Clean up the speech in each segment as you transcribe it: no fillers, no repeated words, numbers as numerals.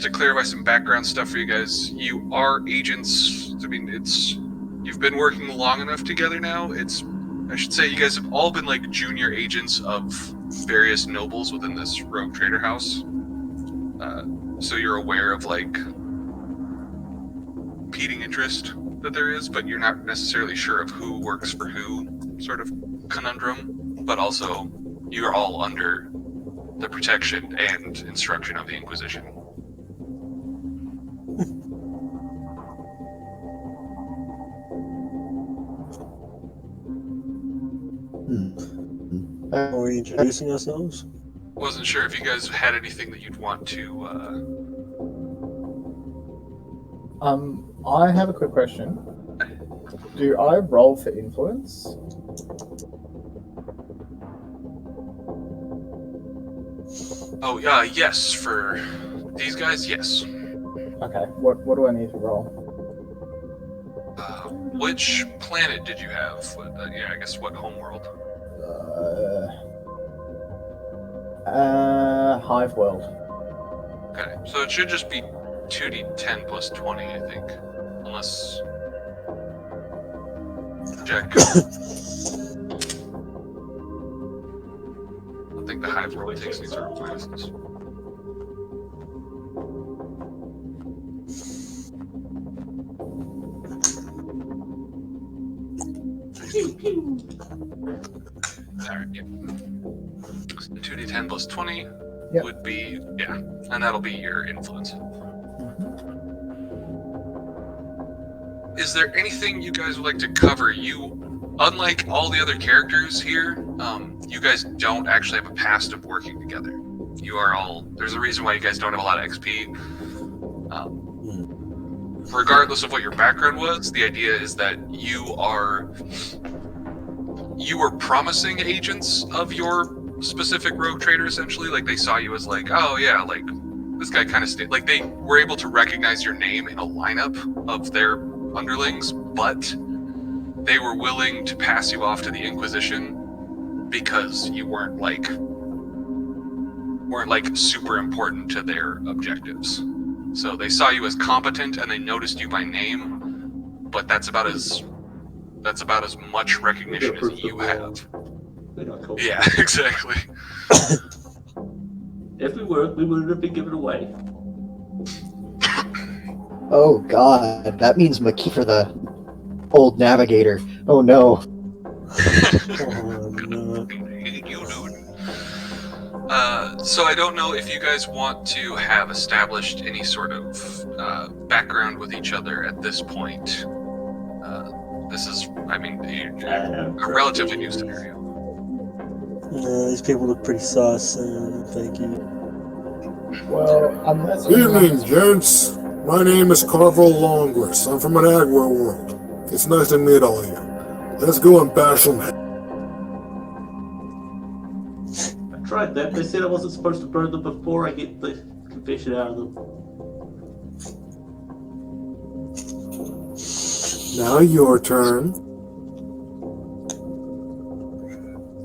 to clarify some background stuff for you guys, you are agents. I mean, you've been working long enough together now. I should say you guys have all been like junior agents of various nobles within this rogue trader house. So you're aware of like competing interest that there is, but you're not necessarily sure of who works for who sort of conundrum. But also, you're all under the protection and instruction of the Inquisition. Are we introducing ourselves? Wasn't sure if you guys had anything that you'd want to. I have a quick question. Do I roll for influence? Oh, yes. For these guys, yes. Okay. What do I need to roll? Which planet did you have? I guess what homeworld? Hive World. Okay, so it should just be 2d10 plus 20, I think. Unless... Jack. I don't think the Hive World takes any sort of bonuses. Alright, yeah. 2d10 plus 20 would be, and that'll be your influence. Is there anything you guys would like to cover? Unlike all the other characters here, you guys don't actually have a past of working together. There's a reason why you guys don't have a lot of XP. Regardless of what your background was, the idea is that you were promising agents of your specific rogue trader, essentially. Like, they saw you as like, oh yeah, like, this guy kind of like, they were able to recognize your name in a lineup of their underlings, but they were willing to pass you off to the Inquisition because you weren't like super important to their objectives. So they saw you as competent and they noticed you by name, but that's about as much recognition as you have. Cool. Yeah, exactly. If we were, we wouldn't have been given away. Oh god, that means McKee for the old navigator. Oh no. So I don't know if you guys want to have established any sort of background with each other at this point. This is, I mean, a relatively new scenario. These people look pretty sus, thank you. Well, unless... Evening, gents. My name is Carvel Longris. I'm from an Agua world. It's nice to meet all of you. Let's go and bash them. I tried that. They said I wasn't supposed to burn them before I get the confession out of them. Now your turn.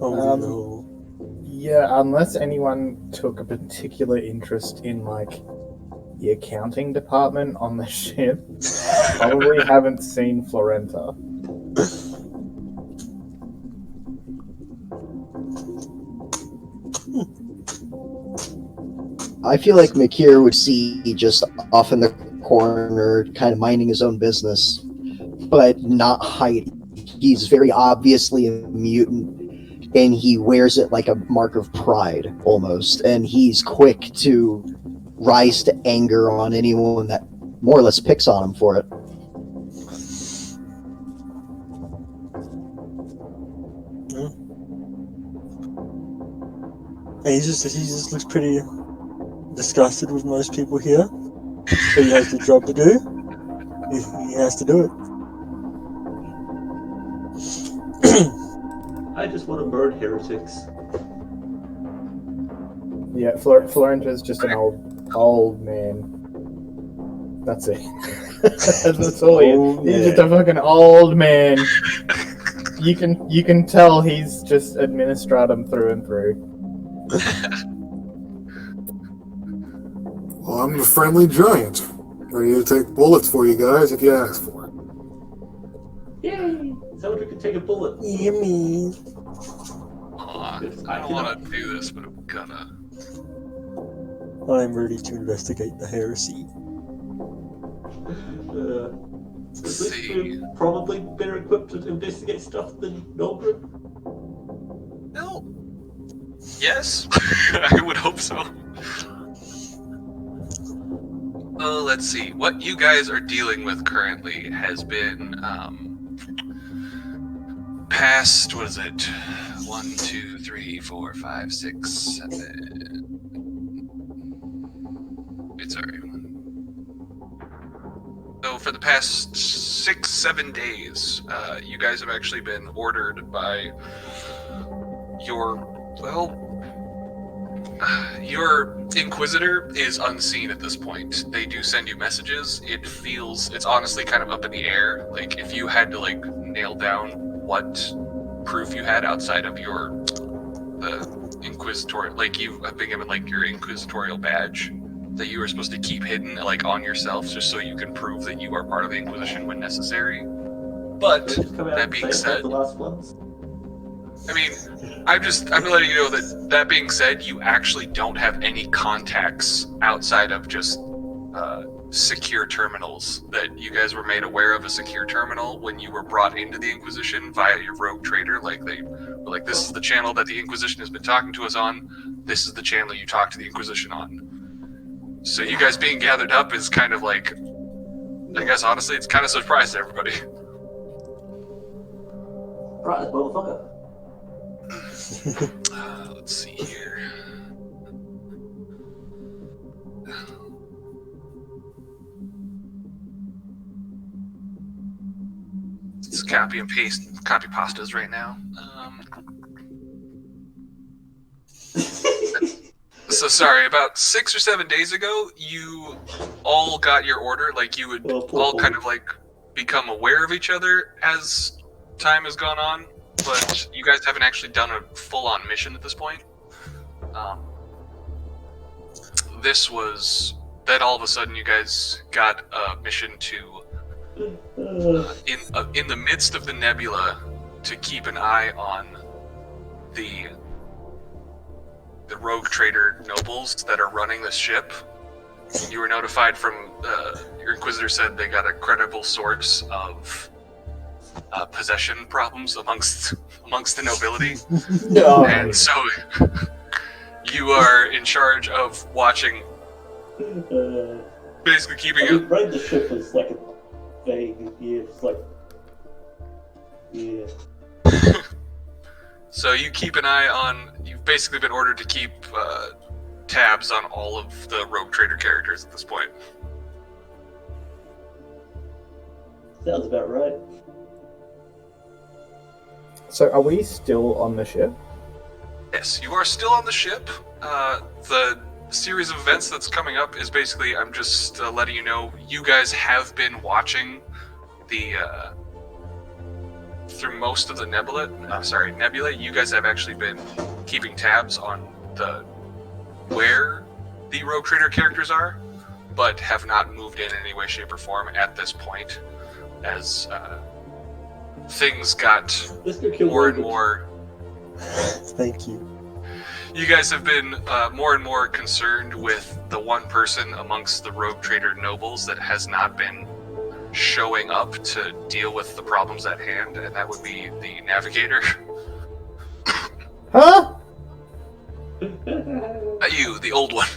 Oh no. Yeah, unless anyone took a particular interest in, like, the accounting department on the ship, probably haven't seen Florenta. I feel like McKeer would see just off in the corner, kind of minding his own business, but not hiding. He's very obviously a mutant, and he wears it like a mark of pride, almost. And he's quick to rise to anger on anyone that more or less picks on him for it. And he just looks pretty disgusted with most people here. But he has the job to do. He has to do it. I just want to burn heretics. Yeah, Florenta's just an old man. That's it. That's all he is. He's just a fucking old man. You can tell he's just administratum through and through. Well, I'm the friendly giant. Ready to take bullets for you guys if you ask for it. Yay! Someone who can take a bullet. Yummy. Aw, I don't want to do this, but I'm gonna. I'm ready to investigate the heresy. At Let's least see. we're probably better equipped to investigate stuff than Nolgrim. No. Yes, I would hope so. Oh, let's see. What you guys are dealing with currently has been past. What is it? 1, 2, 3, 4, 5, 6, 7. Wait, sorry. So for the past 6, 7 days, you guys have actually been ordered by your Inquisitor is unseen at this point. They do send you messages. It's honestly kind of up in the air. Like, if you had to, like, nail down what proof you had outside of the Inquisitorial, like, you have been given, like, your Inquisitorial badge that you are supposed to keep hidden, like, on yourself, just so you can prove that you are part of the Inquisition when necessary. But, Just come out that and being say said, the last ones. I mean, I'm letting you know that being said, you actually don't have any contacts outside of just secure terminals. That you guys were made aware of a secure terminal when you were brought into the Inquisition via your rogue trader. Like, they were like, this is the channel that the Inquisition has been talking to us on. This is the channel you talk to the Inquisition on. So you guys being gathered up is kind of like, I guess honestly, it's kind of a surprise to everybody. Right, motherfucker. Let's see here. It's copy pastas right now. So sorry, about 6 or 7 days ago, you all got your order. Like, you would all kind of like become aware of each other as time has gone on, but you guys haven't actually done a full-on mission at this point. This was that all of a sudden you guys got a mission to in the midst of the nebula to keep an eye on the rogue trader nobles that are running this ship. You were notified from your Inquisitor said they got a credible source of possession problems amongst the nobility. No. And so you are in charge of watching, basically keeping I mean, running the ship is like a vague, yeah, it's like, yeah. So you keep an eye on. You've basically been ordered to keep tabs on all of the rogue trader characters at this point. Sounds about right. So are we still on the ship? Yes, you are still on the ship. The series of events that's coming up is basically, I'm just letting you know, you guys have been watching the through most of the nebula. You guys have actually been keeping tabs on where the rogue trader characters are, but have not moved in any way, shape, or form at this point, as things got more and more. Thank you. You guys have been more and more concerned with the one person amongst the rogue trader nobles that has not been showing up to deal with the problems at hand, and that would be the navigator. Huh? You, the old one.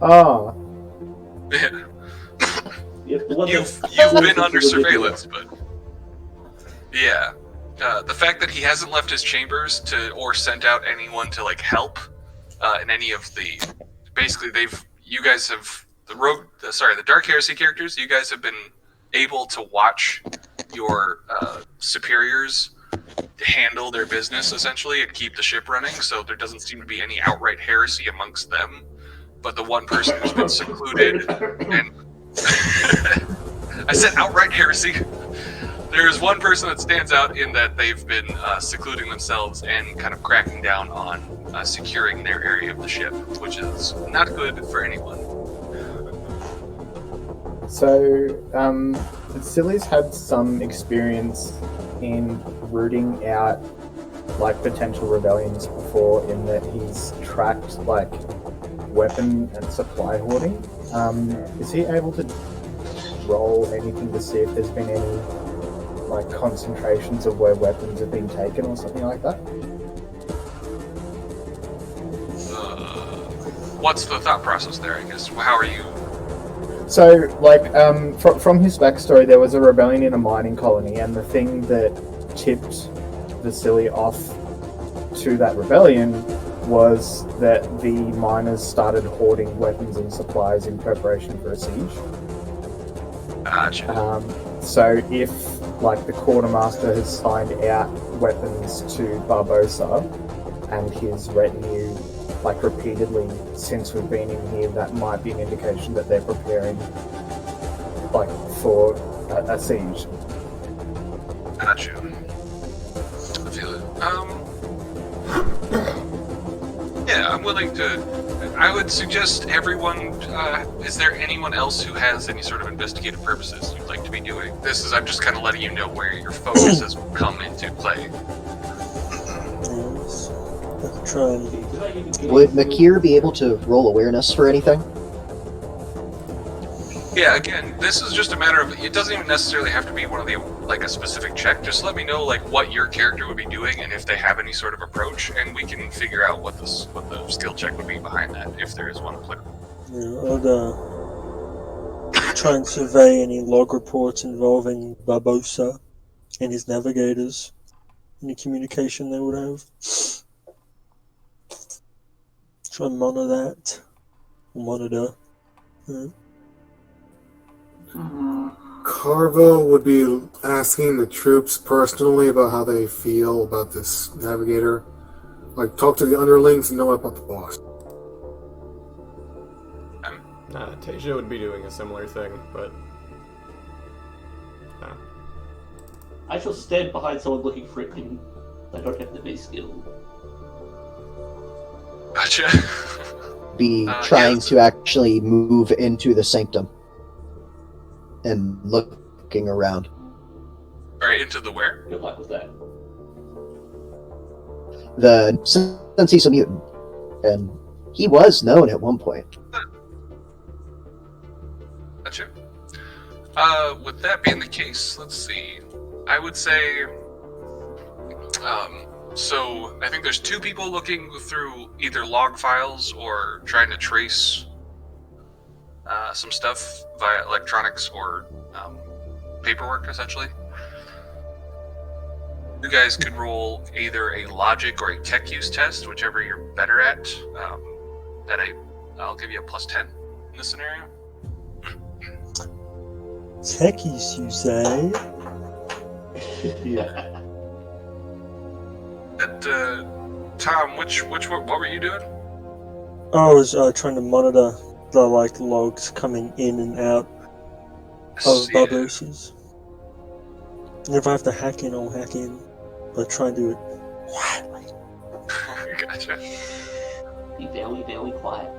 Ah. Yep, the one You've that's- been under surveillance, but yeah, the fact that he hasn't left his chambers or sent out anyone to like help in any of the, basically the Dark Heresy characters, you guys have been able to watch your superiors handle their business essentially and keep the ship running, so there doesn't seem to be any outright heresy amongst them. But the one person who's been secluded and I said outright heresy. There's one person that stands out in that they've been secluding themselves and kind of cracking down on securing their area of the ship, which is not good for anyone. So, Silly's had some experience in rooting out like potential rebellions before, in that he's tracked like weapon and supply hoarding. Is he able to roll anything to see if there's been any like concentrations of where weapons have been taken or something like that? What's the thought process there, I guess? How are you? So, like, from his backstory, there was a rebellion in a mining colony, and the thing that tipped Vasily off to that rebellion was that the miners started hoarding weapons and supplies in preparation for a siege. Gotcha. So if, like, the quartermaster has signed out weapons to Barbosa and his retinue, like, repeatedly since we've been in here, that might be an indication that they're preparing, like, for a siege. Gotcha. I feel it. Yeah, I'm willing to. I would suggest everyone. Is there anyone else who has any sort of investigative purposes you'd like to be doing? I'm just kind of letting you know where your focus has come into play. Yes. Let's try and... Would Makir be able to roll awareness for anything? Yeah, again, this is just a matter of, it doesn't even necessarily have to be one of the, like, a specific check. Just let me know, like, what your character would be doing and if they have any sort of approach, and we can figure out what the skill check would be behind that, if there is one applicable. Yeah, I'd try and survey any log reports involving Barbosa and his navigators. Any communication they would have. Try and monitor. Yeah. Carvo would be asking the troops personally about how they feel about this navigator. Like, talk to the underlings and know about the boss. Tasia would be doing a similar thing, but... I shall stand behind someone looking for it when I don't have the base skill. Gotcha. Be trying to actually move into the sanctum and looking around. Alright, into the where? Good luck with that. Since he's a mutant, and he was known at one point. Gotcha. With that being the case, let's see. I would say, so I think there's two people looking through either log files or trying to trace some stuff via electronics or paperwork, essentially. You guys could roll either a logic or a tech use test, whichever you're better at. I'll give you a +10 in this scenario. Techies, you say? Yeah. Tom, what were you doing? I was trying to monitor the logs coming in and out of Barbosas. And if I have to hack in, I'll hack in. But try and do it quietly. Gotcha. Be very, very quiet.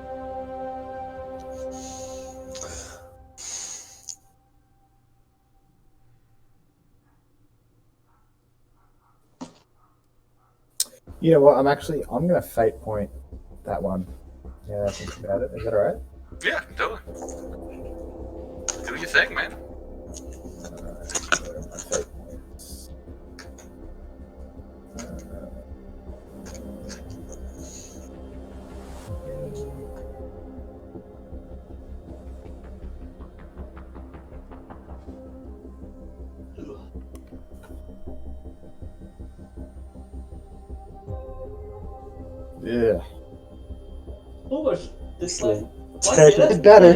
You know what? I'm gonna fate point that one. Yeah, I think about it. Is that alright? Yeah, totally. Do your thing, man. My fate points. Yeah. Almost. This Like, like, tech- better.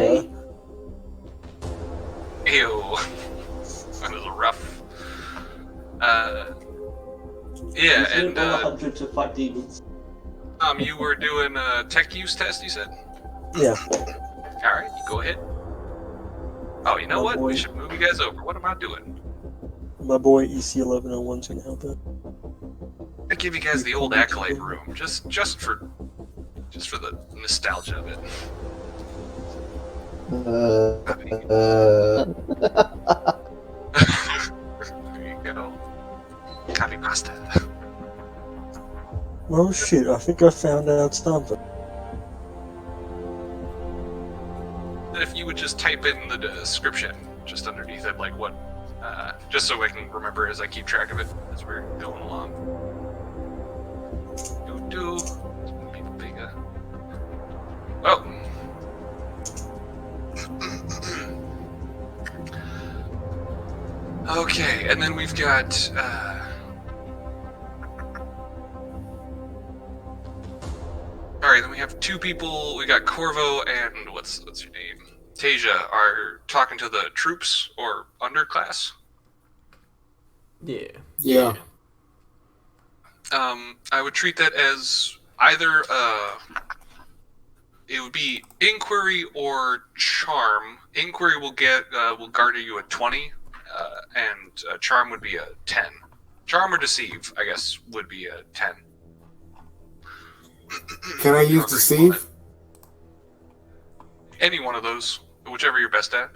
Ew. That was rough. Yeah, and 100 to fight demons. you were doing a tech use test, you said? Yeah. Alright, you go ahead. Oh, you know Oh, what? boy. We should move you guys over. What am I doing? My boy EC1101's gonna help out. I give you guys the old Acolyte room, just for the nostalgia of it. There you go. Copy pasta. Well, shit, I think I found out something. If you would just type in the description just underneath it, like what, just so I can remember as I keep track of it as we're going along. People bigger. Oh. Okay, and then we've got. Alright, then we have two people. We got Corvo and what's your name? Tasia are talking to the troops or underclass. Yeah. Yeah. I would treat that as either it would be inquiry or charm. Inquiry will garner you a 20, and charm would be a 10. Charm or deceive, I guess, would be a 10. Can I use deceive? Any one of those, whichever you're best at.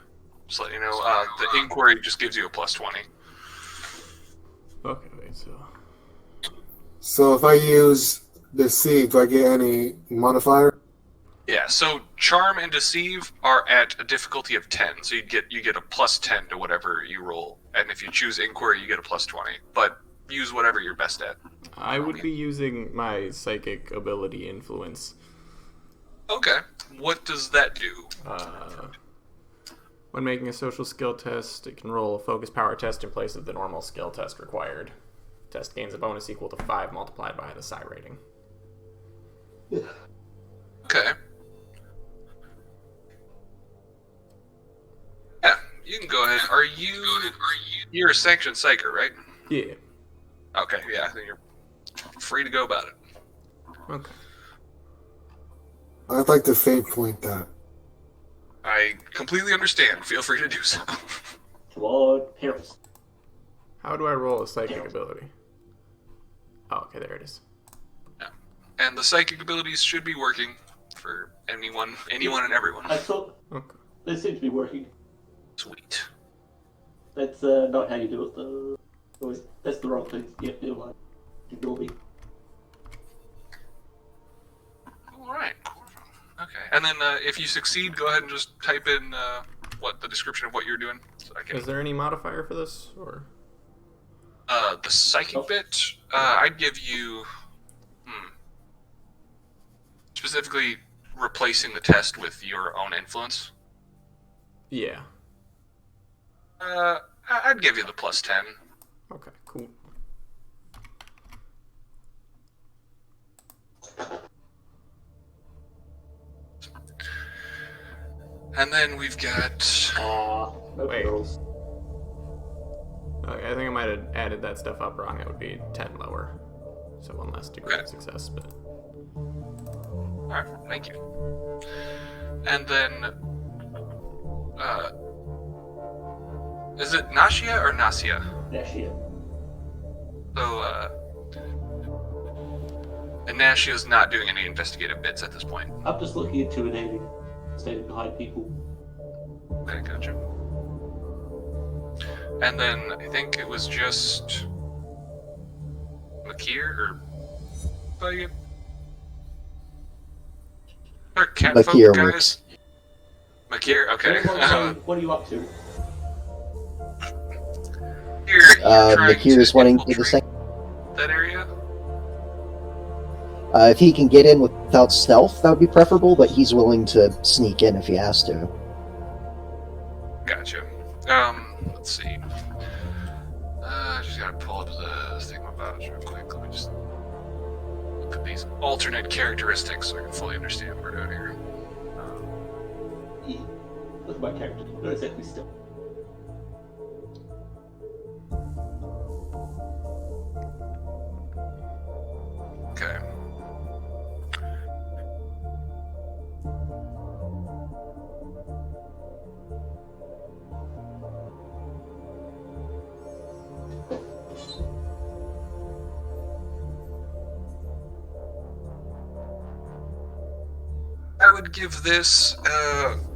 Just let you know. The inquiry just gives you a plus 20. Okay, so. So if I use deceive, do I get any modifier? Yeah, so charm and deceive are at a difficulty of 10, so you get a plus 10 to whatever you roll, and if you choose inquiry, you get a plus 20. But use whatever you're best at. I would be using my psychic ability influence. Okay, what does that do? When making a social skill test, it can roll a focus power test in place of the normal skill test required. Test gains a bonus equal to 5 multiplied by the psi rating. Okay. Yeah, you can go ahead. You're a sanctioned psyker, right? Yeah. Okay, yeah, then you're free to go about it. Okay. I'd like to fate point that. I completely understand. Feel free to do so. Come on, Heresy. How do I roll a psychic ability? Oh, okay, there it is. Yeah. And the psychic abilities should be working for anyone and everyone. I thought Okay. they seem to be working. Sweet. That's not how you do it, though. That's the wrong thing. Yeah, never mind. Ignore me. Alright. Okay. And then if you succeed, go ahead and just type in the description of what you're doing. So I can, Is there any modifier for this, or? the psychic bit, I'd give you specifically replacing the test with your own influence. Yeah. I'd give you the plus 10. Okay, cool. And then we've got No Wait. girls. Okay, I think I might have added that stuff up wrong. It would be 10 lower. So 1 less degree of success, but... Alright, thank you. And then is it Nasia or Nasia? Nashia. So and Nasia's not doing any investigative bits at this point. I'm just looking intimidating, standing behind people. Okay, gotcha. And then I think it was just Makir or Bayan? Or Catfolk Makir guys? works. Makir, okay. What are you up to? You're trying Makir is to wanting to do the infiltrate same. that area? If he can get in without stealth, that would be preferable, but he's willing to sneak in if he has to. Gotcha. Let's see. I just gotta pull up the thing about it real quick. Let me just look at these alternate characteristics so I can fully understand what we're doing here. Yeah. Look at my character. Not exactly still. Okay. I would give this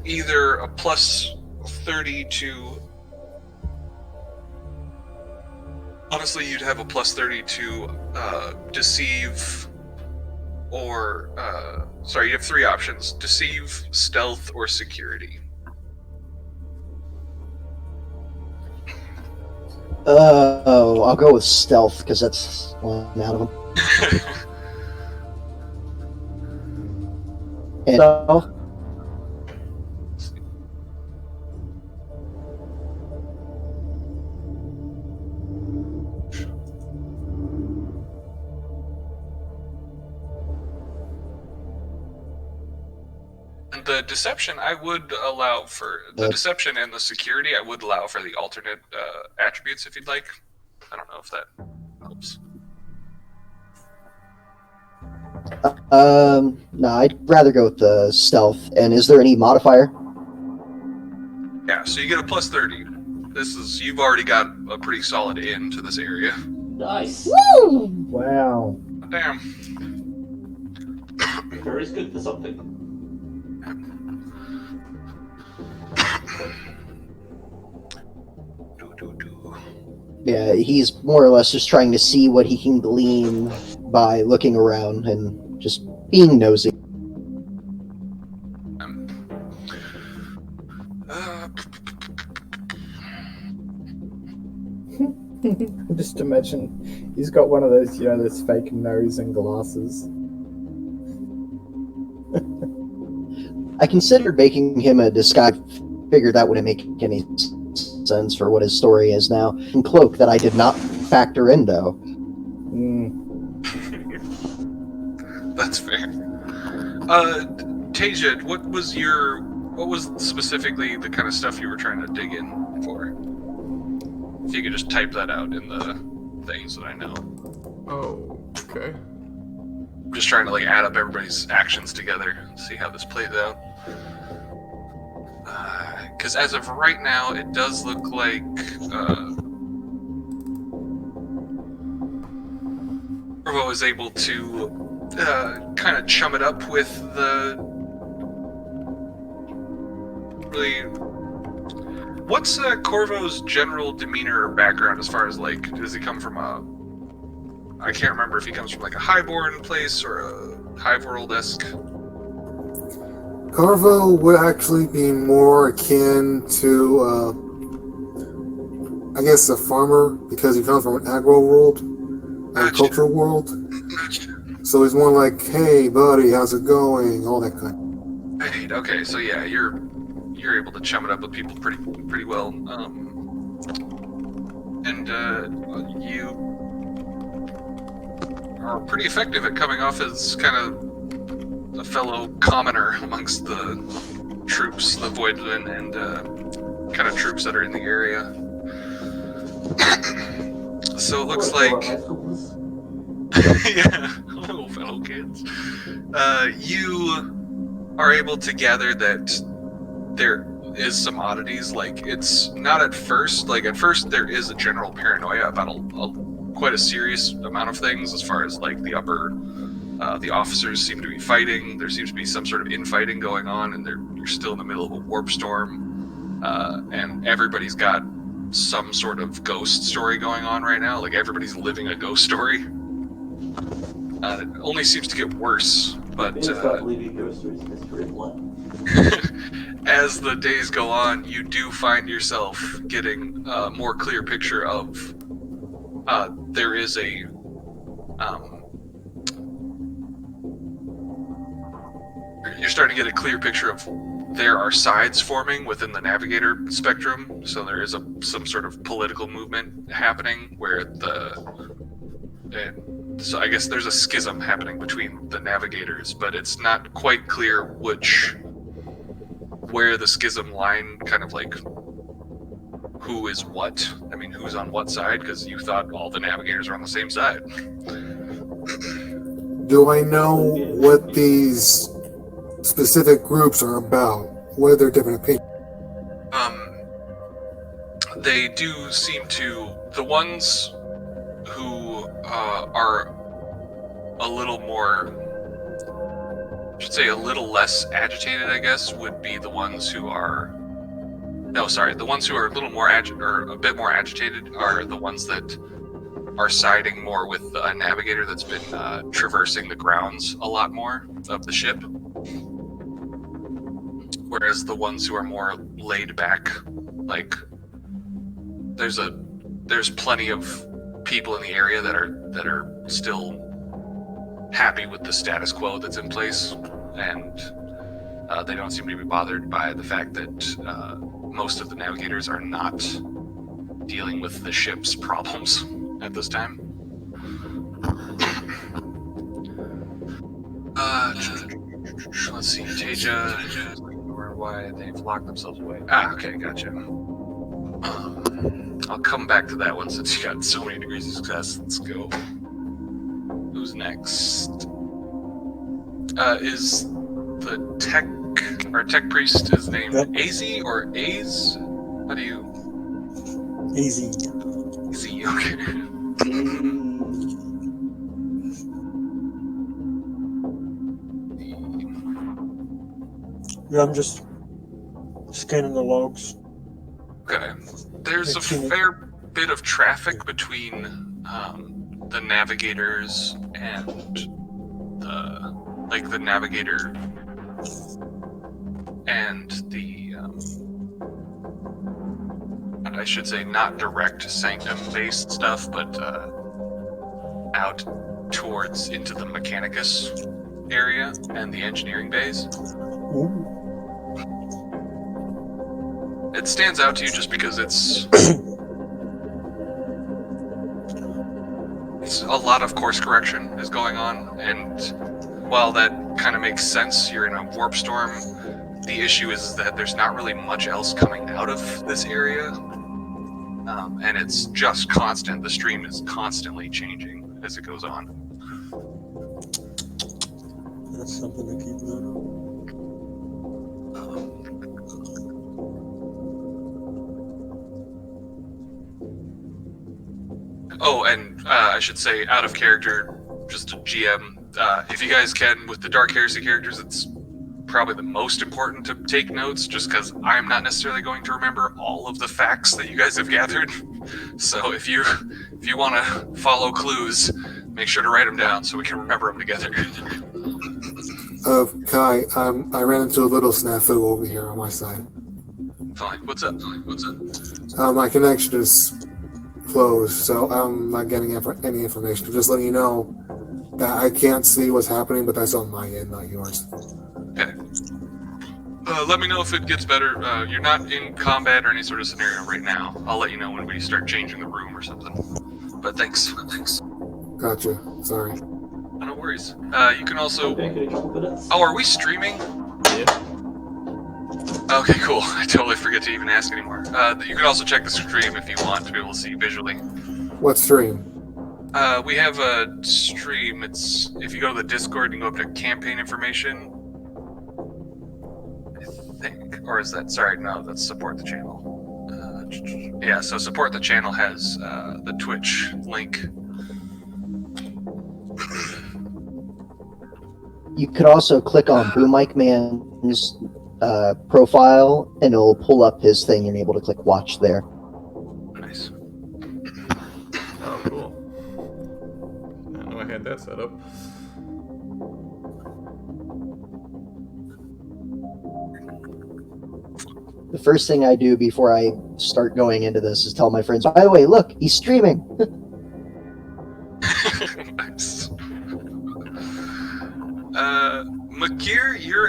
either a plus 30 to. Honestly, you'd have a plus 30 to deceive, or sorry, you have 3 options: deceive, stealth, or security. I'll go with stealth because that's one out of them. And And the deception, I would allow for the deception and the security. I would allow for the alternate attributes if you'd like. I don't know if that helps. No, I'd rather go with the stealth. And is there any modifier? Yeah, so you get a plus 30. You've already got a pretty solid in to this area. Nice. Woo! Wow. Damn. Sure is good for something. Yeah, he's more or less just trying to see what he can glean by looking around and just being nosy. Just imagine he's got one of those, those fake nose and glasses. I considered making him a disguise. Figured that wouldn't make any sense for what his story is now. And cloak that I did not factor in, though. That's fair. Tajid, what was specifically the kind of stuff you were trying to dig in for? If you could just type that out in the things that I know. Oh, okay. I'm just trying to add up everybody's actions together, see how this plays out. Because as of right now, it does look like Corvo is able to kind of chum it up with the really. What's Corvo's general demeanor or background as far as does he come from I can't remember if he comes from a highborn place or a hive world-esque. Carvo would actually be more akin to, I guess, a farmer because he comes from an agro world, agricultural world. So he's more like, "Hey, buddy, how's it going?" All that kind. Right. Okay. So yeah, you're able to chum it up with people pretty well, and you are pretty effective at coming off as kind of a fellow commoner amongst the troops, the Voidland, and kind of troops that are in the area. So it looks like, yeah, hello, fellow kids. You are able to gather that there is some oddities. It's not at first. At first, there is a general paranoia about quite a serious amount of things, as far as the upper. The officers seem to be fighting. There seems to be some sort of infighting going on, and you're still in the middle of a warp storm. And everybody's got some sort of ghost story going on right now. Everybody's living a ghost story. It only seems to get worse. But as the days go on, you do find yourself getting a more clear picture of there is a you're starting to get a clear picture of there are sides forming within the Navigator spectrum. So there is some sort of political movement happening where so I guess there's a schism happening between the Navigators, but it's not quite clear where the schism line kind of who is what. I mean, who's on what side? Because you thought all the Navigators are on the same side. Do I know what these specific groups are about? What are their different opinions? They do seem to, the ones who are a little more should say a little less agitated, I guess, would be the ones who are. No, sorry, the ones who are a little more or a bit more agitated are the ones that are siding more with a navigator that's been traversing the grounds a lot more of the ship. Whereas the ones who are more laid back, like there's plenty of people in the area that are still happy with the status quo that's in place, and they don't seem to be bothered by the fact that most of the navigators are not dealing with the ship's problems at this time. Let's see, Teja, or why they've locked themselves away. Okay, gotcha. I'll come back to that one since you got so many degrees of success. Let's go. Who's next? Is the tech priest, his name Az or Az? How do you? Easy. Z, okay. Yeah, I'm just scanning the logs. Okay. There's a fair bit of traffic between the navigators and the navigator and the I should say not direct sanctum-based stuff, but out towards into the Mechanicus area and the engineering bays. Ooh. It stands out to you just because it's a lot of course correction is going on, and while that kind of makes sense, you're in a warp storm. The issue is that there's not really much else coming out of this area, and it's just constant. The stream is constantly changing as it goes on. That's something to keep note of. Oh, and I should say, out of character, just a GM, if you guys can, with the Dark Heresy characters, it's probably the most important to take notes, just because I'm not necessarily going to remember all of the facts that you guys have gathered. So if you want to follow clues, make sure to write them down so we can remember them together. Kai, I ran into a little snafu over here on my side. Fine. What's up? My connection is closed, so I'm not getting any information. I'm just letting you know that I can't see what's happening, but that's on my end, not yours. Okay. Let me know if it gets better. You're not in combat or any sort of scenario right now. I'll let you know when we start changing the room or something. But thanks. Gotcha. Sorry. No worries. You can also... Okay, can I jump for this? Oh, are we streaming? Yeah. Okay, cool. I totally forget to even ask anymore. You can also check the stream if you want to be able to see visually. What stream? We have a stream. It's if you go to the Discord, you can go up to campaign information. I think, or is that? Sorry, no, that's support the channel. Yeah, so support the channel has the Twitch link. You could also click on Boom Mike Man's profile, and it'll pull up his thing, and you're able to click watch there. Nice. Oh, cool. I didn't know I had that set up. The first thing I do before I start going into this is tell my friends, by the way, look, he's streaming. Nice. Makir, you're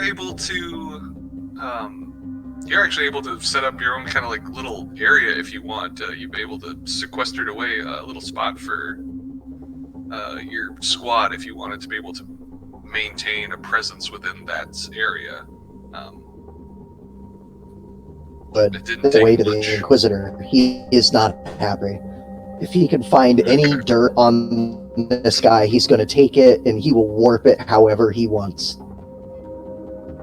actually able to set up your own kind of like little area if you want. You'll be able to sequester away a little spot for your squad if you wanted to be able to maintain a presence within that area. But It didn't the take way to much. the Inquisitor, he is not happy. If he can find any dirt on this guy, he's going to take it, and he will warp it however he wants.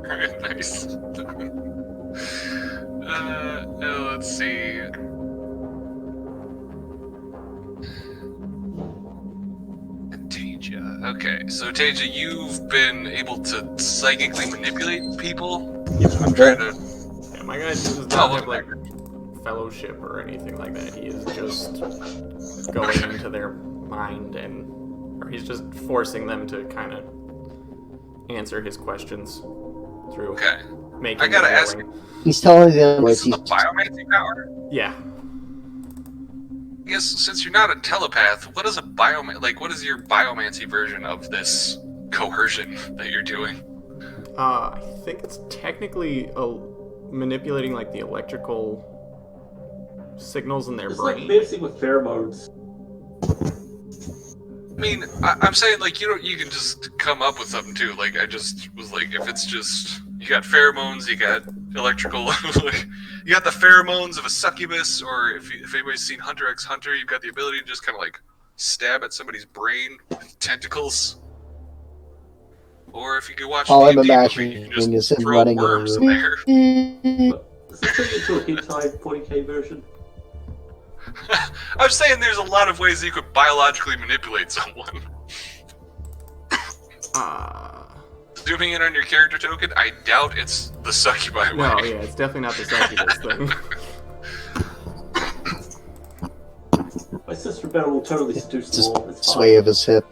Alright, nice. Let's see. Teja. Okay, so Taja, you've been able to psychically manipulate people? Yep, I'm trying to... Yeah, my guy does not have like fellowship or anything like that. He is just going into their mind or he's just forcing them to kind of answer his questions through making. I gotta ask, He's telling them is like this a biomancy power? Yeah. I guess since you're not a telepath, what is what is your biomancy version of this coercion that you're doing? I think it's technically manipulating like the electrical signals in their It's brain. like mixing with pheromones. I mean, I'm saying like you can just come up with something too. Like I just was like, if it's just you got pheromones, you got electrical, you got the pheromones of a succubus, or if anybody's seen Hunter x Hunter, you've got the ability to just kind of like stab at somebody's brain with tentacles. Or if you could watch all I'm D&D movie, imagining you can is just him throw running in a worms in there. room. Is this turning into a hentai 40k version? I'm saying there's a lot of ways you could biologically manipulate someone. Zooming in on your character token, I doubt it's the succubi way. No, yeah, it's definitely not the succubus thing. My sister Bella will totally seduce Just them all. It's sway fine. of his hip.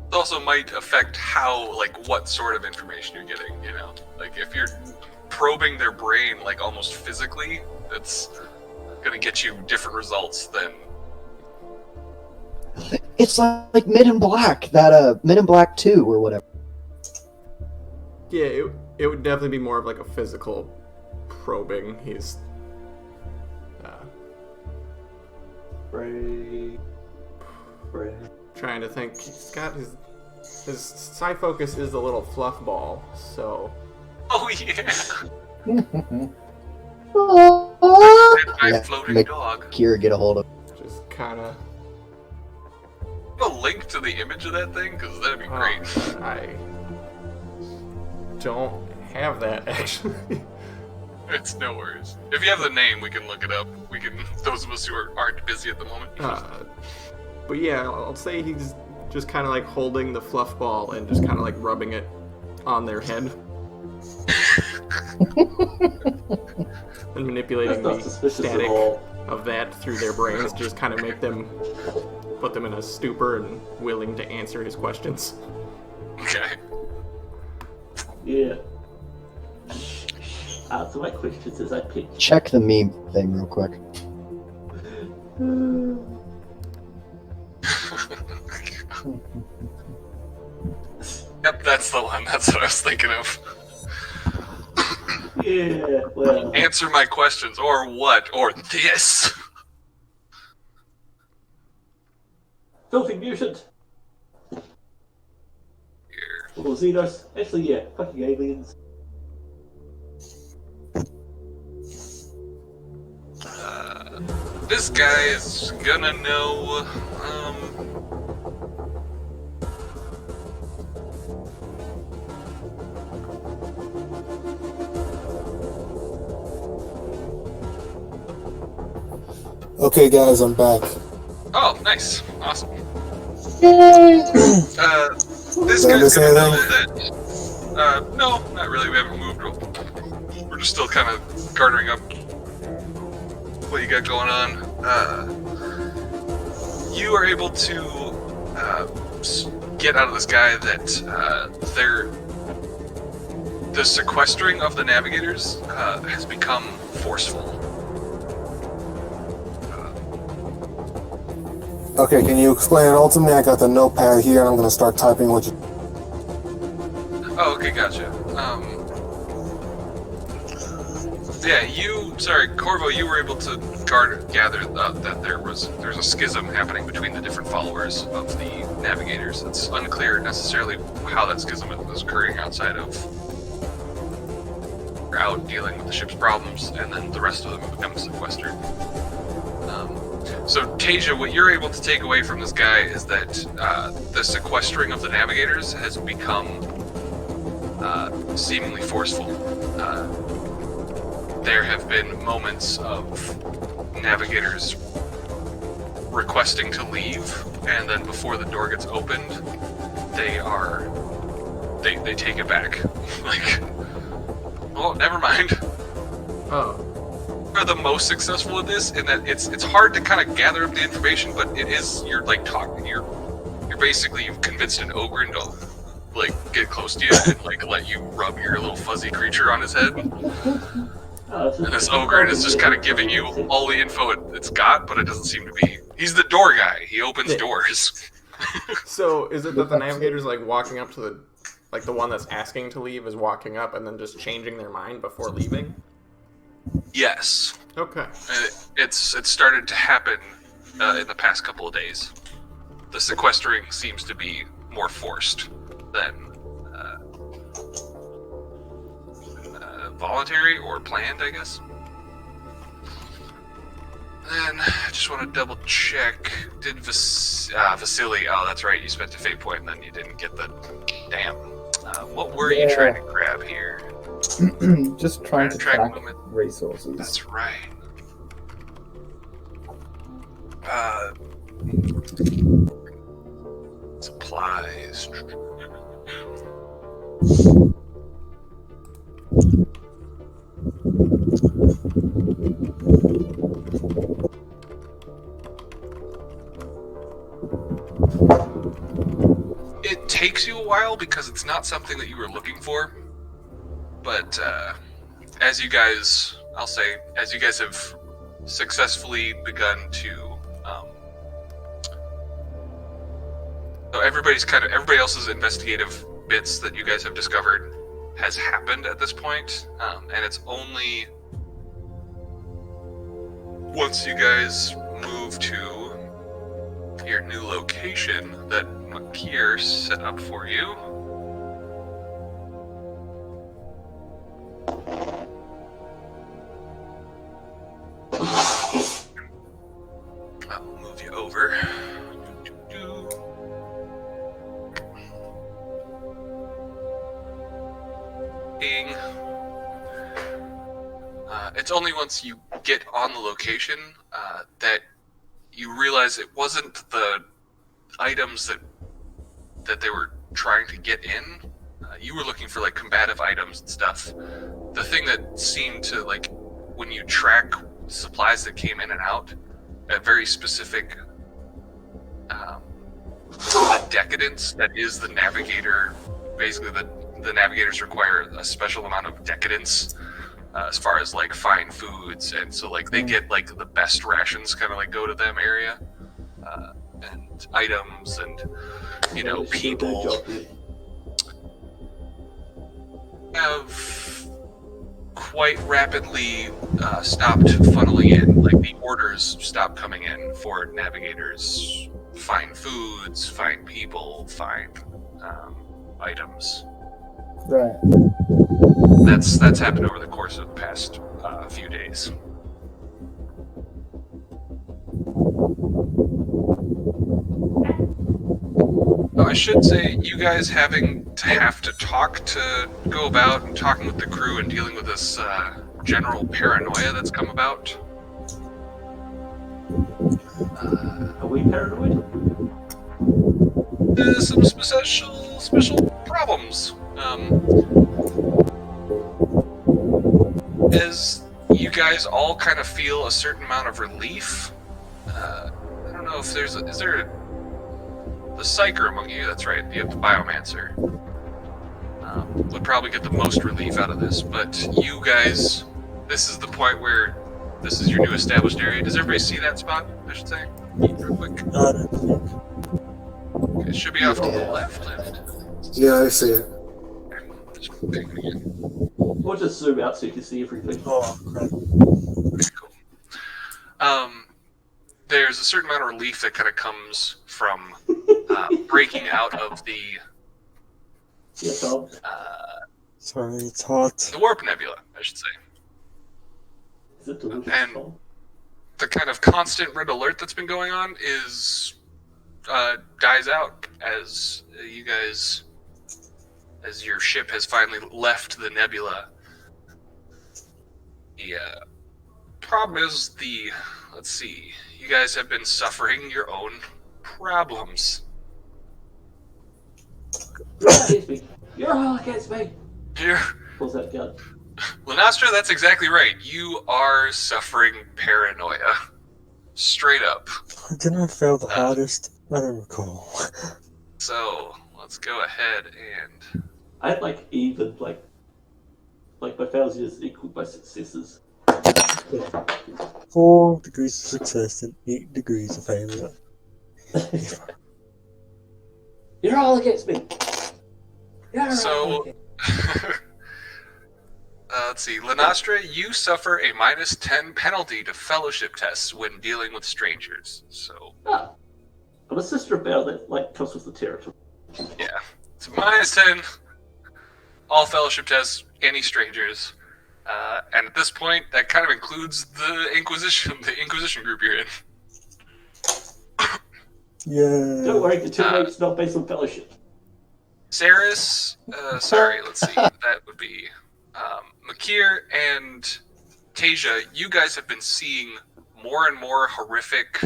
It also might affect what sort of information you're getting, you know? Like, if you're probing their brain, like, almost physically, it's gonna get you different results than... It's like Men in Black, Men in Black 2 or whatever. Yeah, it would definitely be more of like a physical probing. He's Brain. trying to think. He's got his psi focus is a little fluff ball, so Oh, yeah! Yeah, Floating make dog. Kira get a hold of. just kind of. A link to the image of that thing? Because that'd be great. I don't have that actually. It's no worries. If you have the name, we can look it up. We can, those of us who aren't busy at the moment. But yeah, I'll say he's just kind of like holding the fluff ball and just kind of like rubbing it on their head. And manipulating That's not the suspicious at static all. of that through their brains to just kind of put them in a stupor and willing to answer his questions. Okay. Yeah. Answer my questions as I pitch. Check the meme thing real quick. Yep, that's the one. That's what I was thinking of. Yeah, well. Answer my questions, or what, or this. Filthy mutant! Here. Or Xenos. Actually, yeah, fucking aliens. This guy is gonna know, Okay, guys, I'm back. Oh, nice. Awesome. Yay! This Did I guy's miss gonna know anything? that, no, not really, we haven't moved. We're just still kind of garnering up what you got going on. You are able to, get out of this guy that, the sequestering of the navigators, has become forceful. Okay, can you explain it all to me? I got the notepad here, and I'm gonna start typing what you. Oh, okay, gotcha. Yeah, Corvo, you were able to gather that there's a schism happening between the different followers of the navigators. It's unclear necessarily how that schism is occurring outside of we're out dealing with the ship's problems, and then the rest of them become sequestered. So, Tasia, what you're able to take away from this guy is that the sequestering of the navigators has become seemingly forceful. There have been moments of navigators requesting to leave, and then before the door gets opened, they take it back. Like, oh, never mind. Oh. Are the most successful at this, in that it's hard to kind of gather up the information, but it is you're basically you've convinced an ogre to like get close to you and like let you rub your little fuzzy creature on his head. And this ogre is just kind of giving you all the info it's got, but it doesn't seem to be. He's the door guy. He opens doors. So is it that the navigator's like walking up to the one that's asking to leave is walking up and then just changing their mind before leaving? Yes. Okay. It's started to happen in the past couple of days. The sequestering seems to be more forced than voluntary or planned, I guess. Then I just want to double check. Did Vasily? Oh, that's right. You spent a fate point, and then you didn't get the. Damn. What were you trying to grab here? Just trying to track resources. That's right. Supplies. It takes you a while because it's not something that you were looking for. But as you guys have successfully begun to, so everybody else's investigative bits that you guys have discovered has happened at this point, and it's only once you guys move to your new location that Makir set up for you. I'll move you over. Bing. It's only once you get on the location that you realize it wasn't the items that they were trying to get in. You were looking for like combative items and stuff. The thing that seemed to like when you track supplies that came in and out, a very specific decadence that is the navigator. Basically, the navigators require a special amount of decadence as far as like fine foods, and so like they get like the best rations kind of like go to them area, and items and people have quite rapidly stopped funneling in. Like the orders stopped coming in for navigators. Find foods, find people, find items. Right. That's happened over the course of the past few days. I should say, you guys having to talk to go about and talking with the crew and dealing with this general paranoia that's come about. Are we paranoid? There's some special problems. As you guys all kind of feel a certain amount of relief, I don't know if is there the psyker among you? That's right, you have the biomancer. Would probably get the most relief out of this, but you guys, this is the point where this is your new established area. Does everybody see that spot, I should say? Real quick. It should be off to the left. Yeah, I see it. Just ping it again. We'll just zoom out so you can see everything. Oh, crap. Okay, cool. There's a certain amount of relief that kind of comes from breaking out of the Sorry, it's hot. the warp nebula, I should say. Is it delicious? And the kind of constant red alert that's been going on is dies out as you guys, as your ship has finally left the nebula. problem is let's see, you guys have been suffering your own problems. You're all against me. You're all against me. Here, Pulls that gun. Lenastra, that's exactly right. You are suffering paranoia. Straight up. Didn't I fail the hardest? I don't recall. So, let's go ahead and... I had like even like my failures equal my successes. 4 degrees of success and 8 degrees of failure. You're all against me. You're So- all against me. let's see. Lenastra, you suffer a -10 penalty to fellowship tests when dealing with strangers. So, Ah, I'm a sister of Bell that like comes with the territory. yeah. It's -10. All fellowship tests, any strangers. And at this point, that kind of includes the Inquisition group you're in. Yeah. Don't worry, the teammate's not based on fellowship. Saris, sorry, let's see. That would be Makir and Tasia. You guys have been seeing more and more horrific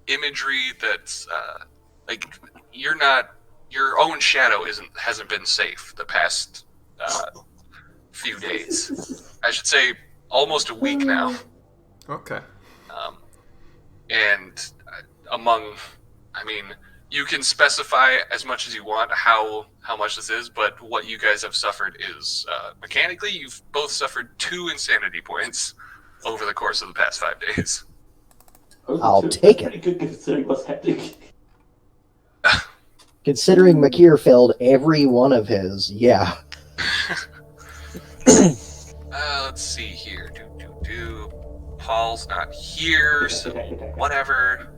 imagery that's like your own shadow hasn't been safe the past few days. I should say almost a week now. Okay. And you can specify as much as you want how much this is, but what you guys have suffered is mechanically, you've both suffered 2 insanity points over the course of the past 5 days. I'll take it. Pretty good considering what's happening. Considering Makir failed every one of his, yeah. Let's see here. Paul's not here, so whatever.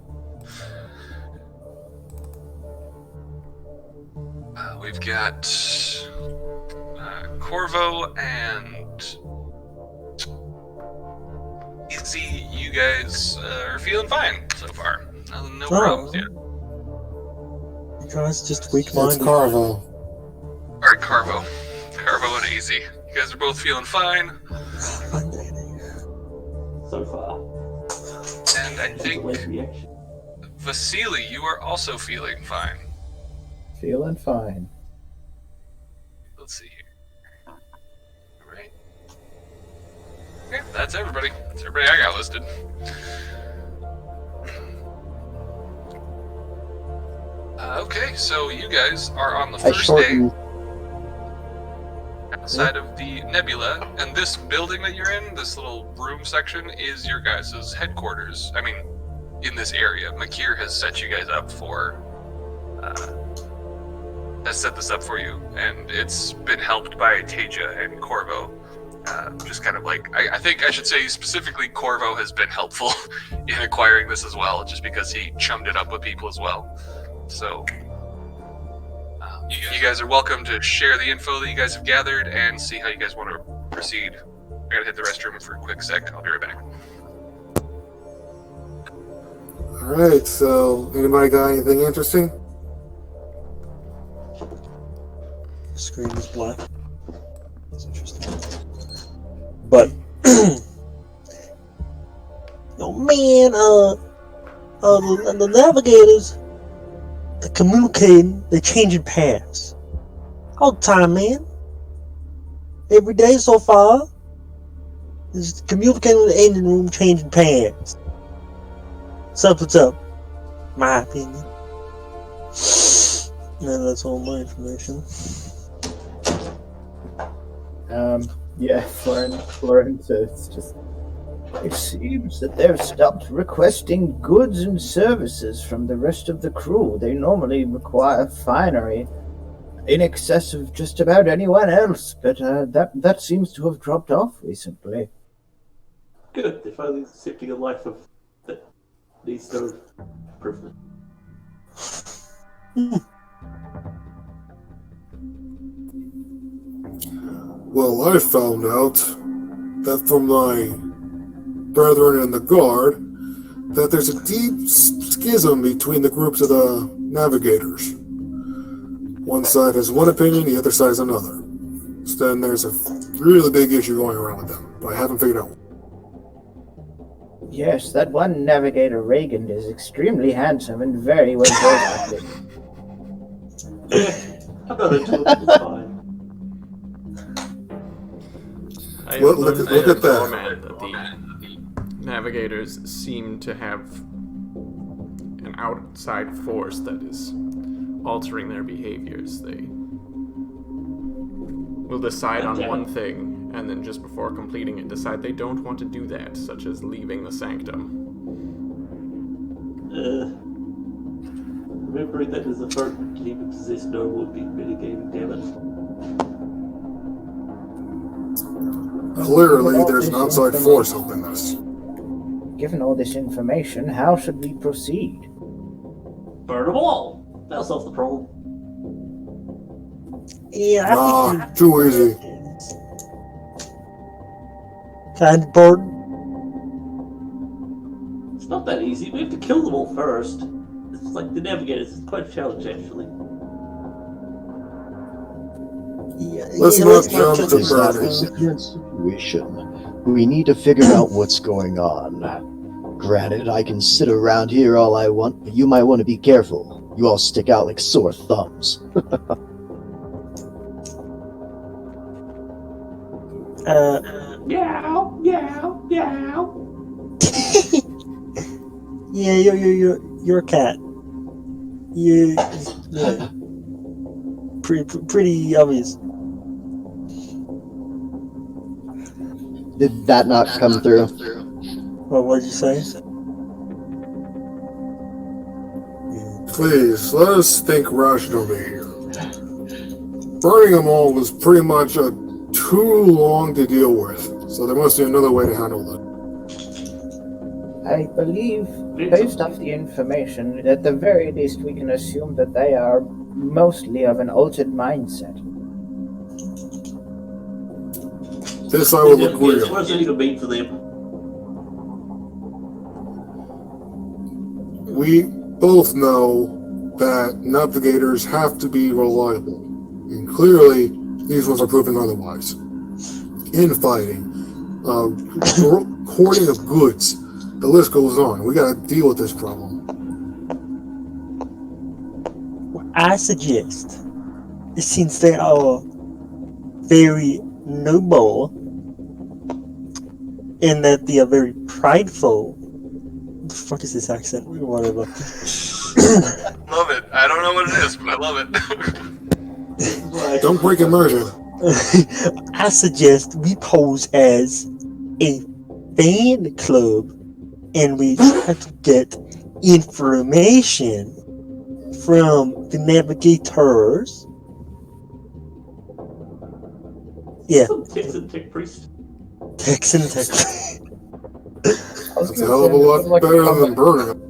We've got Corvo and Izzy. You guys are feeling fine so far. No problems yet. You guys just It's weak-minded. Carvo. Alright, Carvo and Izzy. You guys are both feeling fine. So far. And I think, Late reaction. Vasily, you are also feeling fine. Feeling fine. Let's see here. Alright. Okay, that's everybody. That's everybody I got listed. Okay, so you guys are on the I first day shortened. outside of the nebula, and this building that you're in, this little room section, is your guys' headquarters. I mean, in this area. Makir has set you guys up has set this up for you, and it's been helped by Tasia and Corvo. Just kind of like, I think I should say specifically Corvo has been helpful in acquiring this as well, just because he chummed it up with people as well. So, you guys are welcome to share the info that you guys have gathered and see how you guys want to proceed. I gotta hit the restroom for a quick sec. I'll be right back. Alright, so anybody got anything interesting? The screen is black. That's interesting. But, oh man, the navigators, they're communicating, they're changing paths. All the time, man. Every day so far, just communicating with the engine room, changing paths. What's up? My opinion. And that's all my information. Yeah, Florence, it's just... It seems that they've stopped requesting goods and services from the rest of the crew. They normally require finery in excess of just about anyone else, but that seems to have dropped off recently. Good, they're finally accepting a life of that needs no privilege. Well, I found out that from my brethren in the guard that there's a deep schism between the groups of the navigators. One side has one opinion, the other side has another. So then there's a really big issue going around with them, but I haven't figured out. Yes, that one navigator Reagan is extremely handsome and very well dressed. I've got a tool, it's fine. I Look learned at from that. Doorman that the navigators seem to have an outside force that is altering their behaviors. They will decide on one thing, and then just before completing it, decide they don't want to do that, such as leaving the sanctum. Remembering that there's a third team exists, no would be mitigating damage. Clearly, there's an outside force helping us. Given all this information, how should we proceed? Burn them all! That'll solve the problem. Yeah, I Nah, too easy. kind of bored. It's not that easy. We have to kill them all first. It's like the navigators. It's quite a challenge, actually. Yeah, Let's yeah, not jump to Is that a burning. current situation? We need to figure out what's going on. Granted, I can sit around here all I want, but you might want to be careful. You all stick out like sore thumbs. Meow, meow, meow. Yeah, you're a cat. Yeah. Pretty obvious. Did that not come through? Well, what'd you say? Please, let us think rationally here. Burning them all was pretty much too long to deal with, so there must be another way to handle it. I believe, based off the information, at the very least we can assume that they are mostly of an altered mindset. This I will agree What on. does it even mean for them? We both know that navigators have to be reliable, and clearly these ones are proving otherwise. Infighting, hoarding of goods, the list goes on. We gotta deal with this problem. What I suggest, since they are very noble, and that they are very prideful. What the fuck is this accent? Whatever. Love it. I don't know what it is, but I love it. Don't break immersion. I suggest we pose as a fan club and we try to get information from the navigators. Yeah, Texan tech priest. Texan Texas. That's a hell of a lot better than burning them.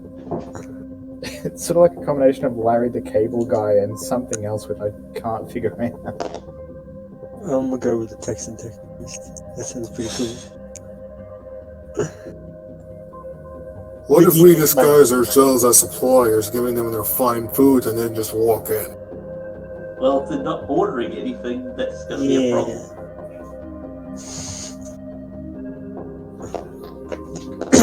It's sort of like a combination of Larry the Cable Guy and something else which I can't figure out. I'm gonna go with the Texan Texas. That sounds pretty cool. What if we disguise ourselves as suppliers, giving them their fine foods, and then just walk in? Well, if they're not ordering anything, that's going to be a problem.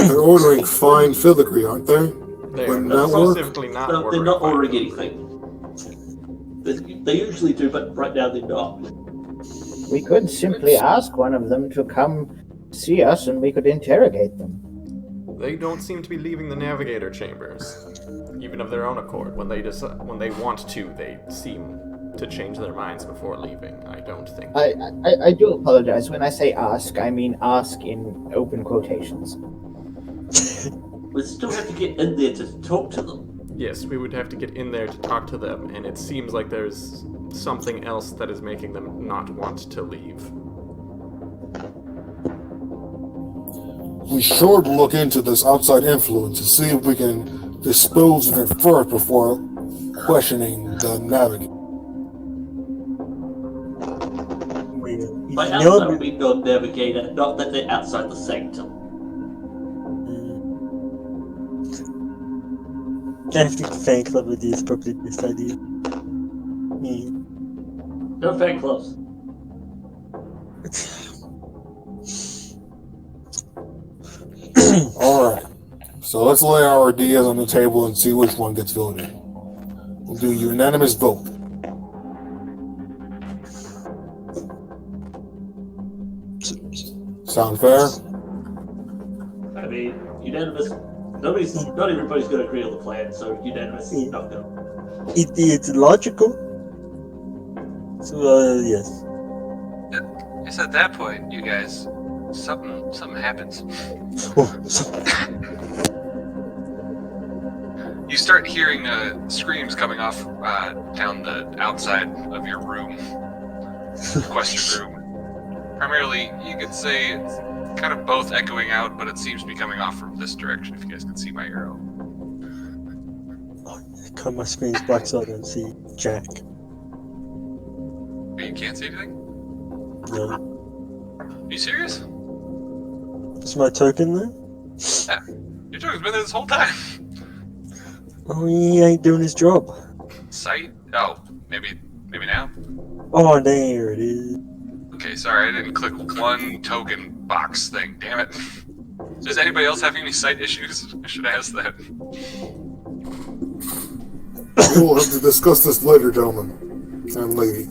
They're ordering fine filigree, aren't they? They're Wouldn't that work? specifically not No, they're ordering not fine ordering food. anything. They usually do, but right now they're not. We could simply ask one of them to come see us and we could interrogate them. They don't seem to be leaving the navigator chambers, even of their own accord. When they want to, they seem to change their minds before leaving. I don't think. I do apologize. When I say ask, I mean ask in open quotations. We still have to get in there to talk to them. Yes, we would have to get in there to talk to them, and it seems like there's something else that is making them not want to leave. We should look into this outside influence and see if we can dispose of it first before questioning the navigator. By outside, we know navigator, not that they're outside the sanctum. I think the fan club idea is probably the best idea. Yeah. No fan clubs. Alright. So let's lay our ideas on the table and see which one gets voted. We'll do unanimous vote. Sound fair? I mean, unanimous. Not everybody's going to agree on the plan, so unanimous is not going to. It's logical. So, yes. It's at that point, you guys, something happens. You start hearing screams coming off down the outside of your room, question room. Primarily, you could say it's kind of both echoing out, but it seems to be coming off from this direction, if you guys can see my arrow. Cut my screen's black so I don't see Jack. But you can't see anything? No. Are you serious? Is my token there? Yeah. Your token's been there this whole time. Oh, he ain't doing his job. Sight? Oh, maybe now? Oh, there it is. Okay, sorry, I didn't click one token box thing, damn it. Does anybody else have any sight issues? I should ask that. We will have to discuss this later, gentlemen and lady.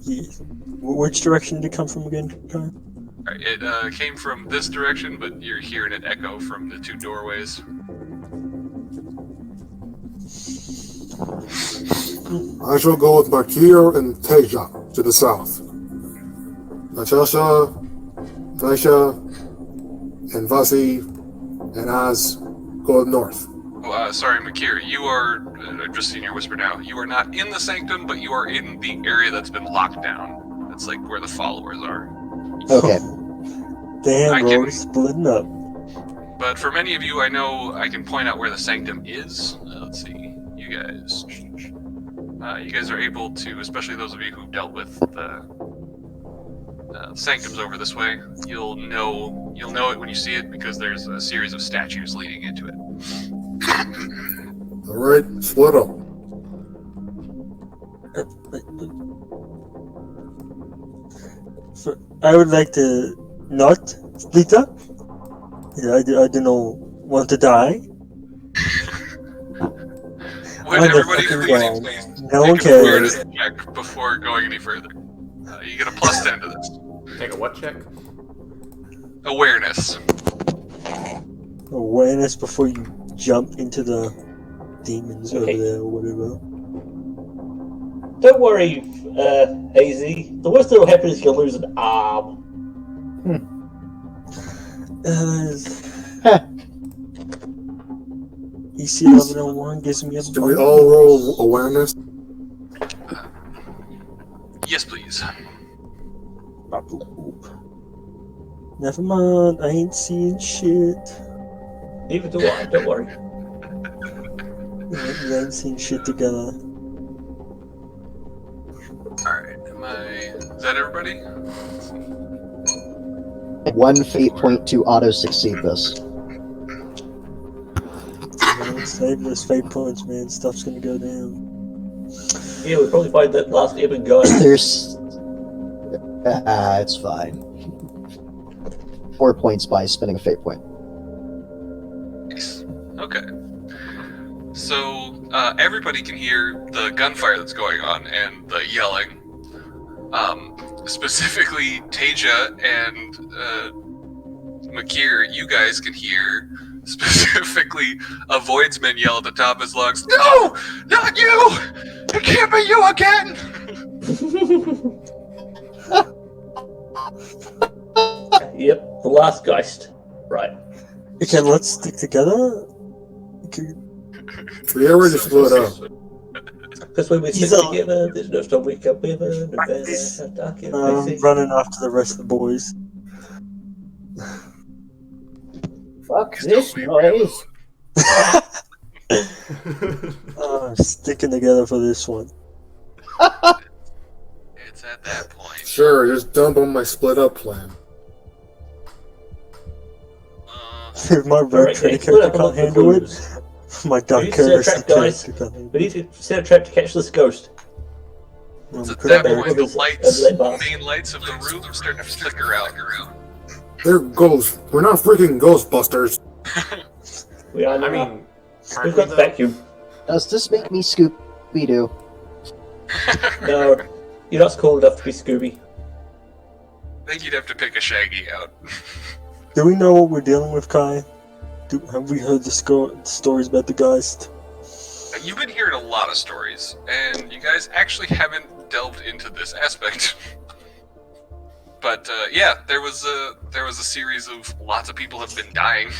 Yes. Which direction did it come from again, Karen? Alright, it came from this direction, but you're hearing it echo from the two doorways. I shall go with Makir and Teja to the south. Natasha, Vaisha, and Vasi, and Az go north. Oh, sorry, Makir, you are, I've just seen your whisper now, you are not in the sanctum, but you are in the area that's been locked down. That's like where the followers are. Okay. Damn, bro, we're splitting up. But for many of you, I know I can point out where the sanctum is. Let's see, you guys are able to, especially those of you who dealt with the sanctums over this way, you'll know it when you see it because there's a series of statues leading into it. Alright, split up. I would like to not split up. Yeah, I don't want to die. Would everybody please no one take an cares. awareness check before going any further? You get a +10 to this. Take a what check? Awareness. Awareness before you jump into the demons over there or whatever. Don't worry, AZ. The worst that'll happen is you'll lose an arm. EC 1101 gives me a Do we all roll awareness? Yes, please. Never mind, I ain't seeing shit. Neither do I, don't worry. We ain't seen shit together. Alright, is that everybody? 1 fate point to auto succeed this. Save those fate points, man. Stuff's gonna go down. Yeah, we'll probably find that last Eben guy. There's. It's fine. 4 points by spending a fate point. Nice. Okay. So, everybody can hear the gunfire that's going on and the yelling. Specifically, Teja and Makir, you guys can hear specifically a Voidsman yell at the top of his lungs, "No! Not you! It can't be you again!" Yep, the last Geist. Right. Okay, let's stick together. Okay. We already split up. Because when we stick together, there's no storm we can weather, no Practice. better, dark and I'm messy. running after the rest of the boys. Fuck this noise. Sticking together for this one. It's at that point. Sure, just dump on my split up plan. If my red trader character can't handle it, my dark character can't handle We need to set a trap to catch this ghost. it. It's at Could that I- point the lights, the main lights of the room start to flicker out. They're ghosts. We're not freaking Ghostbusters. We are I now. mean, We've aren't we got the though? vacuum. Does this make me Scooby-Doo? No, you're not cool enough to be Scooby. I think you'd have to pick a Shaggy out. Do we know what we're dealing with, Kai? Have we heard the stories about the Geist? You've been hearing a lot of stories, and you guys actually haven't delved into this aspect. But yeah, there was a series of lots of people have been dying.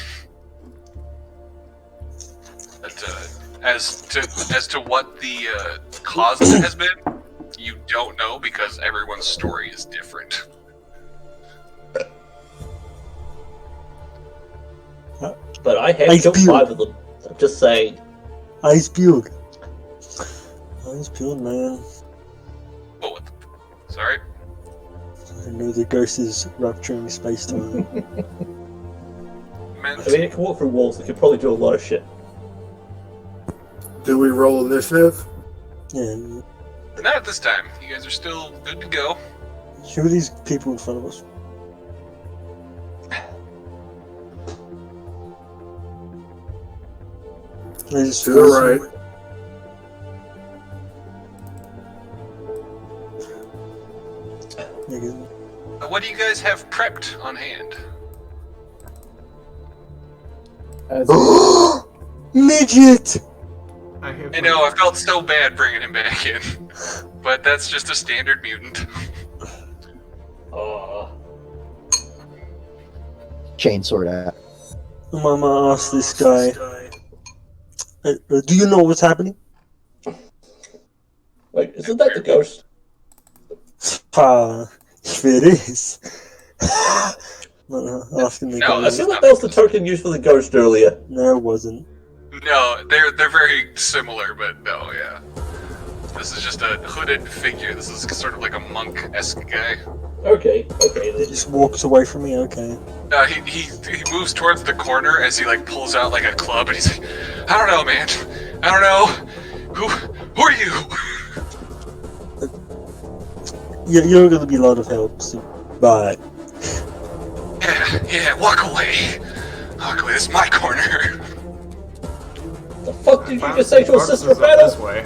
But as to what the cause of it has been, you don't know because everyone's story is different. But I have Ice killed Beard. 5 of them. I'm just saying. Ice Beard. Ice Beard, man. Oh, what the... Sorry? I know the ghost is rupturing space-time. Meant... I mean, it can walk through walls. It could probably do a lot of shit. Do we roll initiative? Yeah. Not at this time. You guys are still good to go. Who are these people in front of us? They just To the right. What do you guys have prepped on hand? As Midget! I know, I felt so bad bringing him back in. But that's just a standard mutant. Chainsaw that. Mama asked this guy, do you know what's happening? Wait, isn't that the ghost? If it is. Asking the No, guy. I feel like that was the token used for the ghost earlier. No, it wasn't. No, they're very similar, but no, yeah. This is just a hooded figure. This is sort of like a monk-esque guy. Okay He then. just walks away from me, okay. He moves towards the corner as he like pulls out like a club, and he's like, I don't know, man. I don't know. Who are you? You're gonna be a lot of help, so bye. Yeah, walk away. Walk away, this is my corner. The fuck did you just say to a sister this battle? way.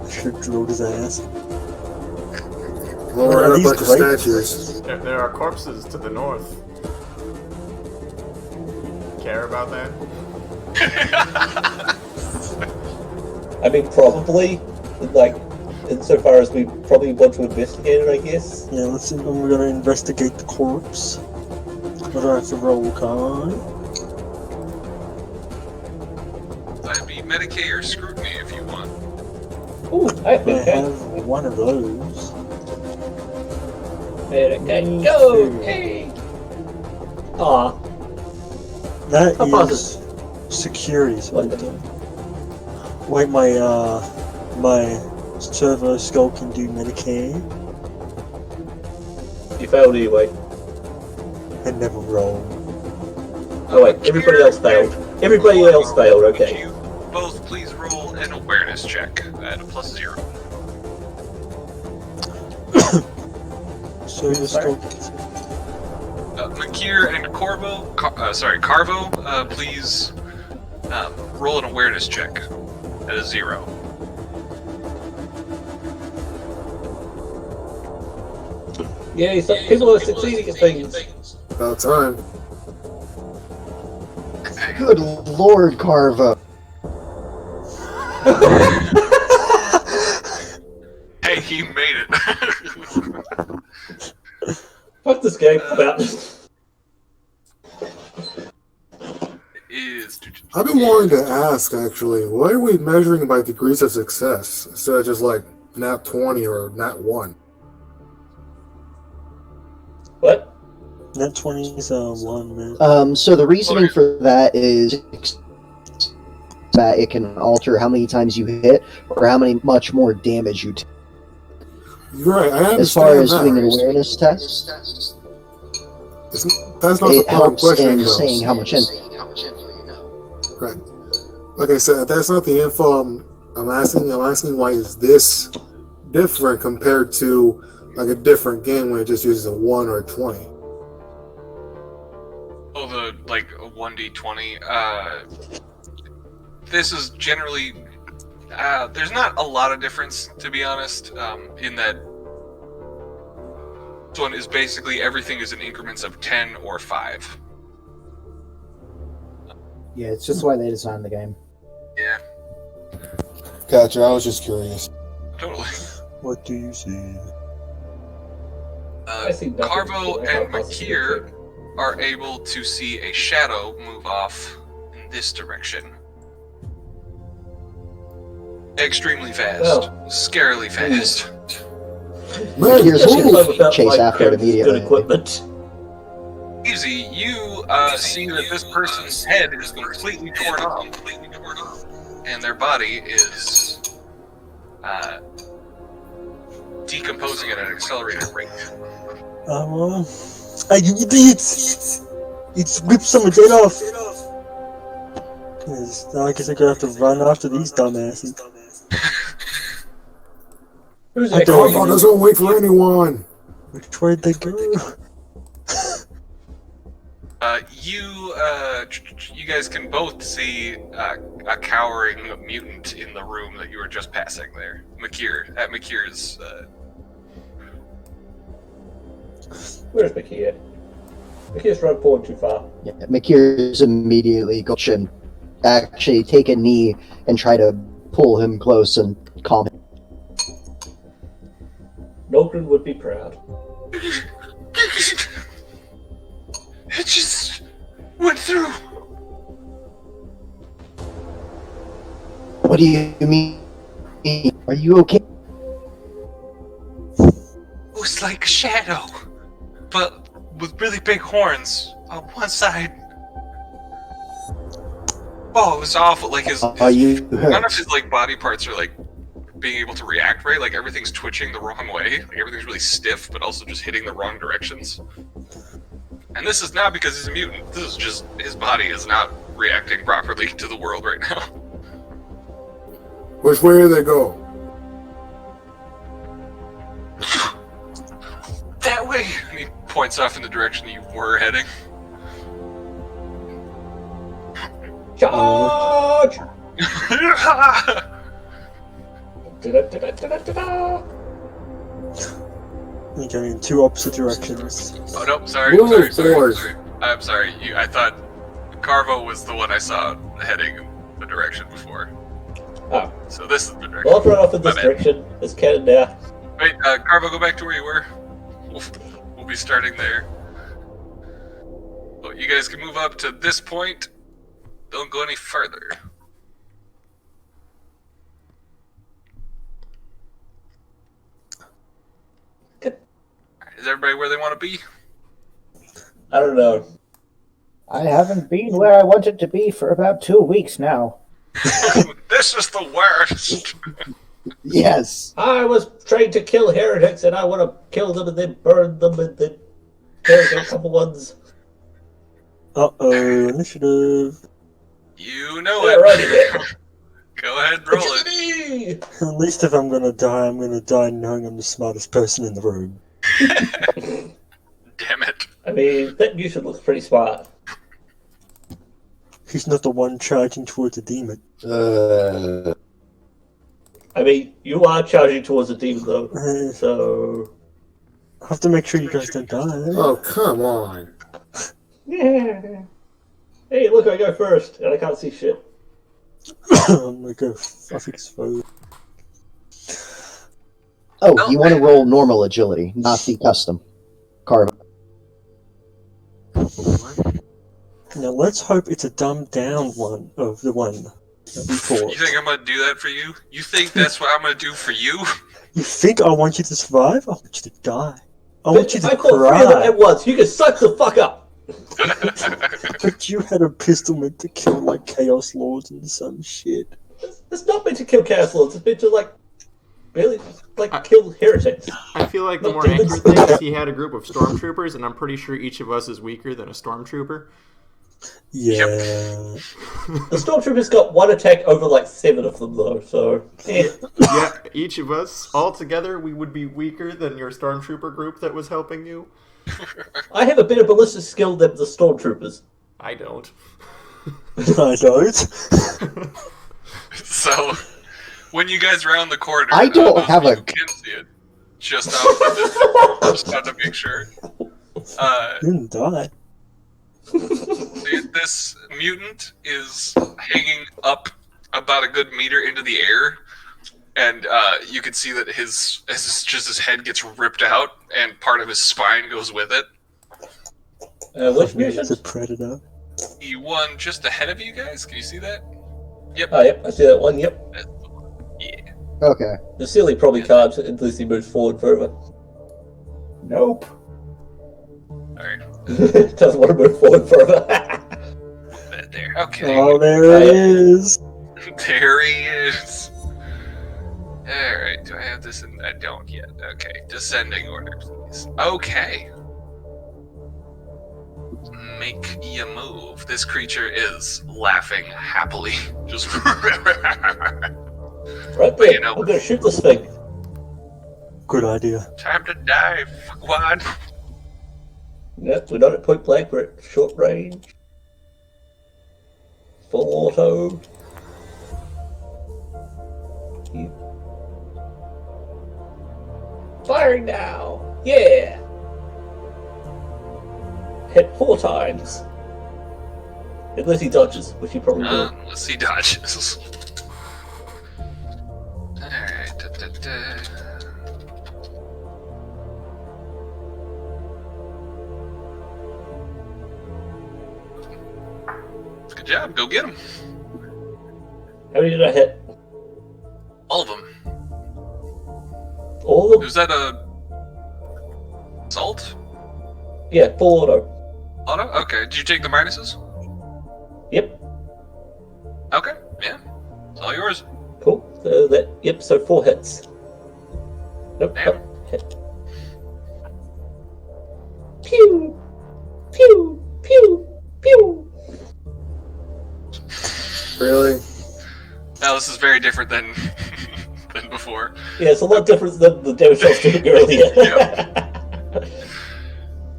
Should drilled his ass. Well, we're Are at a these bunch of great? statues. There are corpses to the north. Care about that? I mean, probably. Like, insofar as we probably want to investigate it, I guess. Yeah, let's see when we're gonna investigate the corpse. What do I have to roll, Kai? That'd be Medicaid or scrutiny if you want. Ooh, I have I been have one of those. Medicaid, go! Hey! Aw, That How far is security. So Wonderful. wait, my servo skull can do Medicaid. you failed anyway. I never roll. Oh wait, everybody else failed. Everybody else failed, Would okay. you both please roll an awareness check at a +0. Servo skull. Makir and Carvo, please roll an awareness check at a 0. Yeah, people are succeeding at things. About time. Good Lord, Carvo. Hey, he made it. Fuck this game, about I've been wanting to ask, actually, why are we measuring by degrees of success instead of just like nat 20 or nat 1? What? Net 20 is 1, man. So the reasoning for that is that it can alter how many times you hit or how much more damage you take. You're right, I understand As far as that. doing an awareness test, That's not the it part I'm helps questioning, in though. saying how much info. Right. Like I said, that's not the info I'm asking. I'm asking why is this different compared to like a different game when it just uses a 1 or a 20. the like 1d20. This is generally there's not a lot of difference, to be honest. In that this one is basically everything is in increments of 10 or 5. Yeah, it's just the way they designed the game. Yeah, Gotcha. I was just curious. totally. What do you see? I see nothing Carvo to and Makir are able to see a shadow move off in this direction. Extremely fast. Oh. Scarily fast. Man, Here's Just Ooh, like without, chase like, after it good immediately. equipment. Easy, you see that this person's head is completely torn off, and their body is decomposing at an accelerated rate. You idiots! It's ripped someone's head off! Yes, I guess I'm gonna have to run after these dumbasses. Who's I it? don't- Carvo doesn't wait for anyone. Which way they go? You guys can both see a cowering mutant in the room that you were just passing there. At Makir's. Where's Makir? Makir's run forward too far. Yeah, Makir's immediately go and actually take a knee and try to pull him close and calm him. Nogren would be proud. It just went through. What do you mean? Are you okay? It was like a shadow, but with really big horns on one side. Oh, it was awful. Like Are you none hurt? of his like body parts are like being able to react right. Like everything's twitching the wrong way. Like everything's really stiff, but also just hitting the wrong directions. And this is not because he's a mutant. This is just his body is not reacting properly to the world right now. Which way do they go? That way. And he points off in the direction you were heading. Charge! Da-da-da-da-da-da-da. You're going in two opposite directions. Oh no, sorry. I'm sorry. I thought Carvo was the one I saw heading the direction before. Oh. So this is the direction. Well, I'll run off in this My bad. direction. It's cannon now. Wait, Carvo, go back to where you were. We'll be starting there. Well, you guys can move up to this point. Don't go any further. Is everybody where they want to be? I don't know. I haven't been where I wanted to be for about 2 weeks now. This is the worst. Yes. I was trained to kill heretics, and I want to kill them and then burn them and then kill a couple ones. Uh-oh, initiative. You know Yeah, it. right. Go ahead, roll Look at it. me! At least if I'm gonna die knowing I'm the smartest person in the room. Damn it. I mean, that usually looks pretty smart. He's not the one charging towards a demon. I mean, you are charging towards a demon, though. I So. have to make sure you guys don't die. Oh, come on. Yeah. Hey, look, I go first, and I can't see shit. I'm gonna go fucking explode. Oh, you want to roll normal agility, not the custom. Carve. Now let's hope it's a dumbed down one of the one that we fought. You think I'm gonna do that for you? You think that's what I'm gonna do for you? You think I want you to survive? I want you to die. I want you But to I caught 3 of them cry. at once. You can suck the fuck up. But you had a pistol meant to kill like Chaos Lords and some shit. It's not meant to kill Chaos Lords. It's meant to, like, really, like, kill heretics. I feel like the Look, more demons- accurate thing is he had a group of stormtroopers, and I'm pretty sure each of us is weaker than a stormtrooper. Yeah. The Stormtroopers got 1 attack over, like, 7 of them, though, so. Eh. Yeah, each of us, all together, we would be weaker than your stormtrooper group that was helping you. I have a better ballistic skill than the stormtroopers. I don't. I don't. So, when you guys round the corner, I don't those have of you a- who can see it. Just out of the distance. Just wanted to make sure. You didn't die. This mutant is hanging up about a good meter into the air, and you can see that his head gets ripped out, and part of his spine goes with it. Which It's a mutant? predator. He won just ahead of you guys. Can you see that? Yep. Oh, yep, I see that one, yep. Yeah. Okay. The ceiling probably can't unless he moves forward further. Nope. Alright. Doesn't want to move forward further. There. Okay. Oh, there it is. There he is. Alright, do I have this in? I don't yet. Okay, descending order, please. Okay. Make you move. This creature is laughing happily. Just. Right But, there, you know- I'm gonna shoot this thing. Good idea. Time to die, fuckwad. Yep, we're not at point blank, we're at short range. Full auto. Yeah. Firing now! Yeah! Hit 4 times. Unless he dodges, which he probably will. Unless he dodges. Alright. Good job. Go get him. How many did I hit? All of them. All of them? Was that a assault? Yeah, full auto. Auto? Okay. Did you take the minuses? Yep, Okay. Yeah. It's all yours. cool. So that, yep, so 4 hits. Nope, Damn. nope, hit. Pew! Pew! Pew! Pew! Really? Now this is very different than than before. Yeah, it's a lot different than the damage I was doing earlier.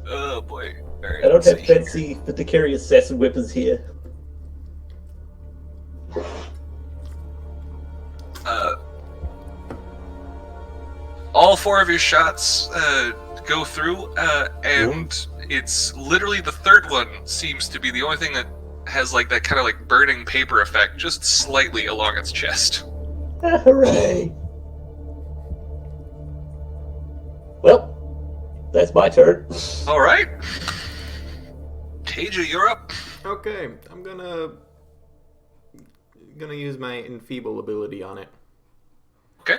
Oh boy. Alright, I don't let's have see. fancy Vicarious assassin weapons here. All 4 of your shots go through, and it's literally the third one seems to be the only thing that has like that kind of like burning paper effect, just slightly along its chest. Hooray! Well, that's my turn. All right, Taja, you're up. Okay, I'm gonna use my enfeeble ability on it. Okay.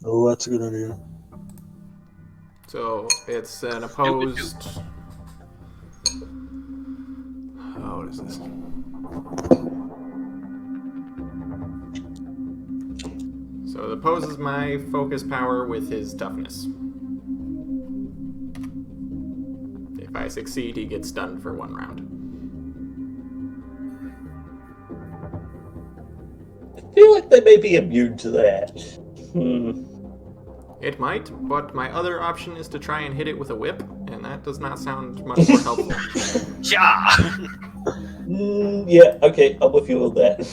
Oh, that's a good idea. So it's an opposed. Oh, what is this? So it opposes my focus power with his toughness. If I succeed, he gets stunned for 1 round. I feel like they may be immune to that. It might, but my other option is to try and hit it with a whip, and that does not sound much more helpful. Yeah. Yeah, okay, I'm with you on that.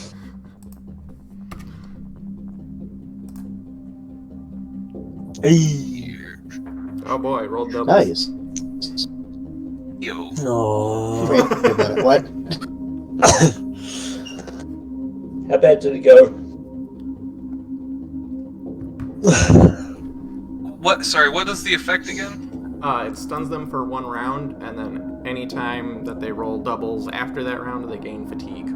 Hey. Oh boy, rolled doubles. Nice. Yo. No. Wait a minute. What? How bad did it go? What? Sorry. What is the effect again? It stuns them for 1 round, and then any time that they roll doubles after that round, they gain fatigue.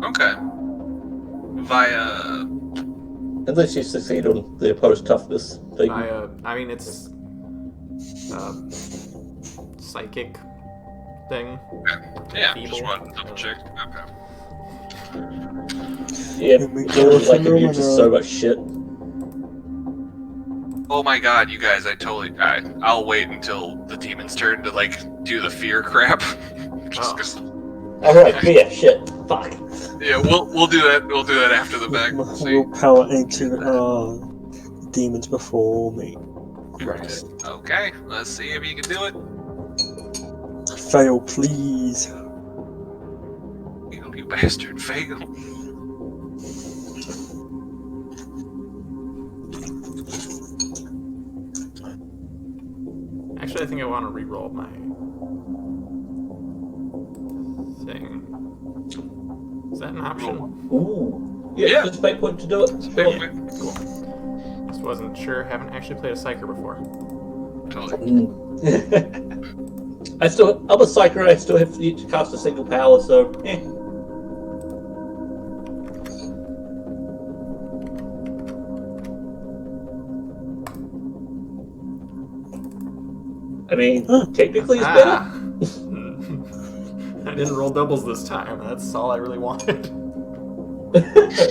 Okay. Via. Unless you succeed on the opposed toughness thing. I mean, it's psychic thing. Yeah. Feeble. Just wanted to double check. Okay. Yeah, Here we it go was with like another immune to one, so much shit. Oh my god, you guys! I'll wait until the demon's turn to like do the fear crap. Just 'cause- Alright, yeah, shit. Fuck. yeah, we'll do that. We'll do that after the back. My See. willpower into demons before me. Christ. Okay, let's see if you can do it. Fail, please. You bastard, fail. Actually, I think I want to re-roll my thing. Is that an option? Ooh. Yeah, Yeah. just fate point to do it. Anyway, Cool. Just wasn't sure. Haven't actually played a Psyker before. totally. I'm a psyker. I still have to cast a single power, so I mean, technically it's better. Ah. I didn't roll doubles this time. That's all I really wanted.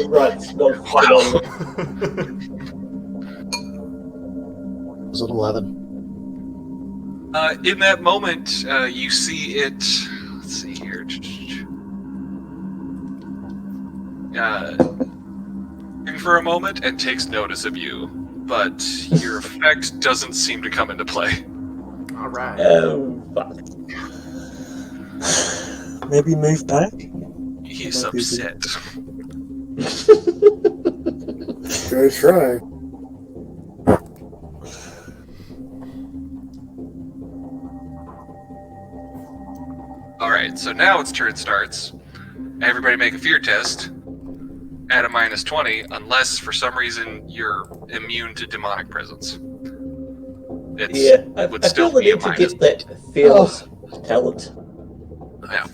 Right. No, Wow. Was it 11? In that moment, you see it. Let's see here. In for a moment and takes notice of you, but your effect doesn't seem to come into play. All right. Oh, fuck. Maybe move back? He's Might be upset. Good try. Alright, so now its turn starts. Everybody make a fear test. At a -20, unless for some reason you're immune to demonic presence. It's, Yeah, I would feel still the be a need to minus. get that fearless talent. Yeah.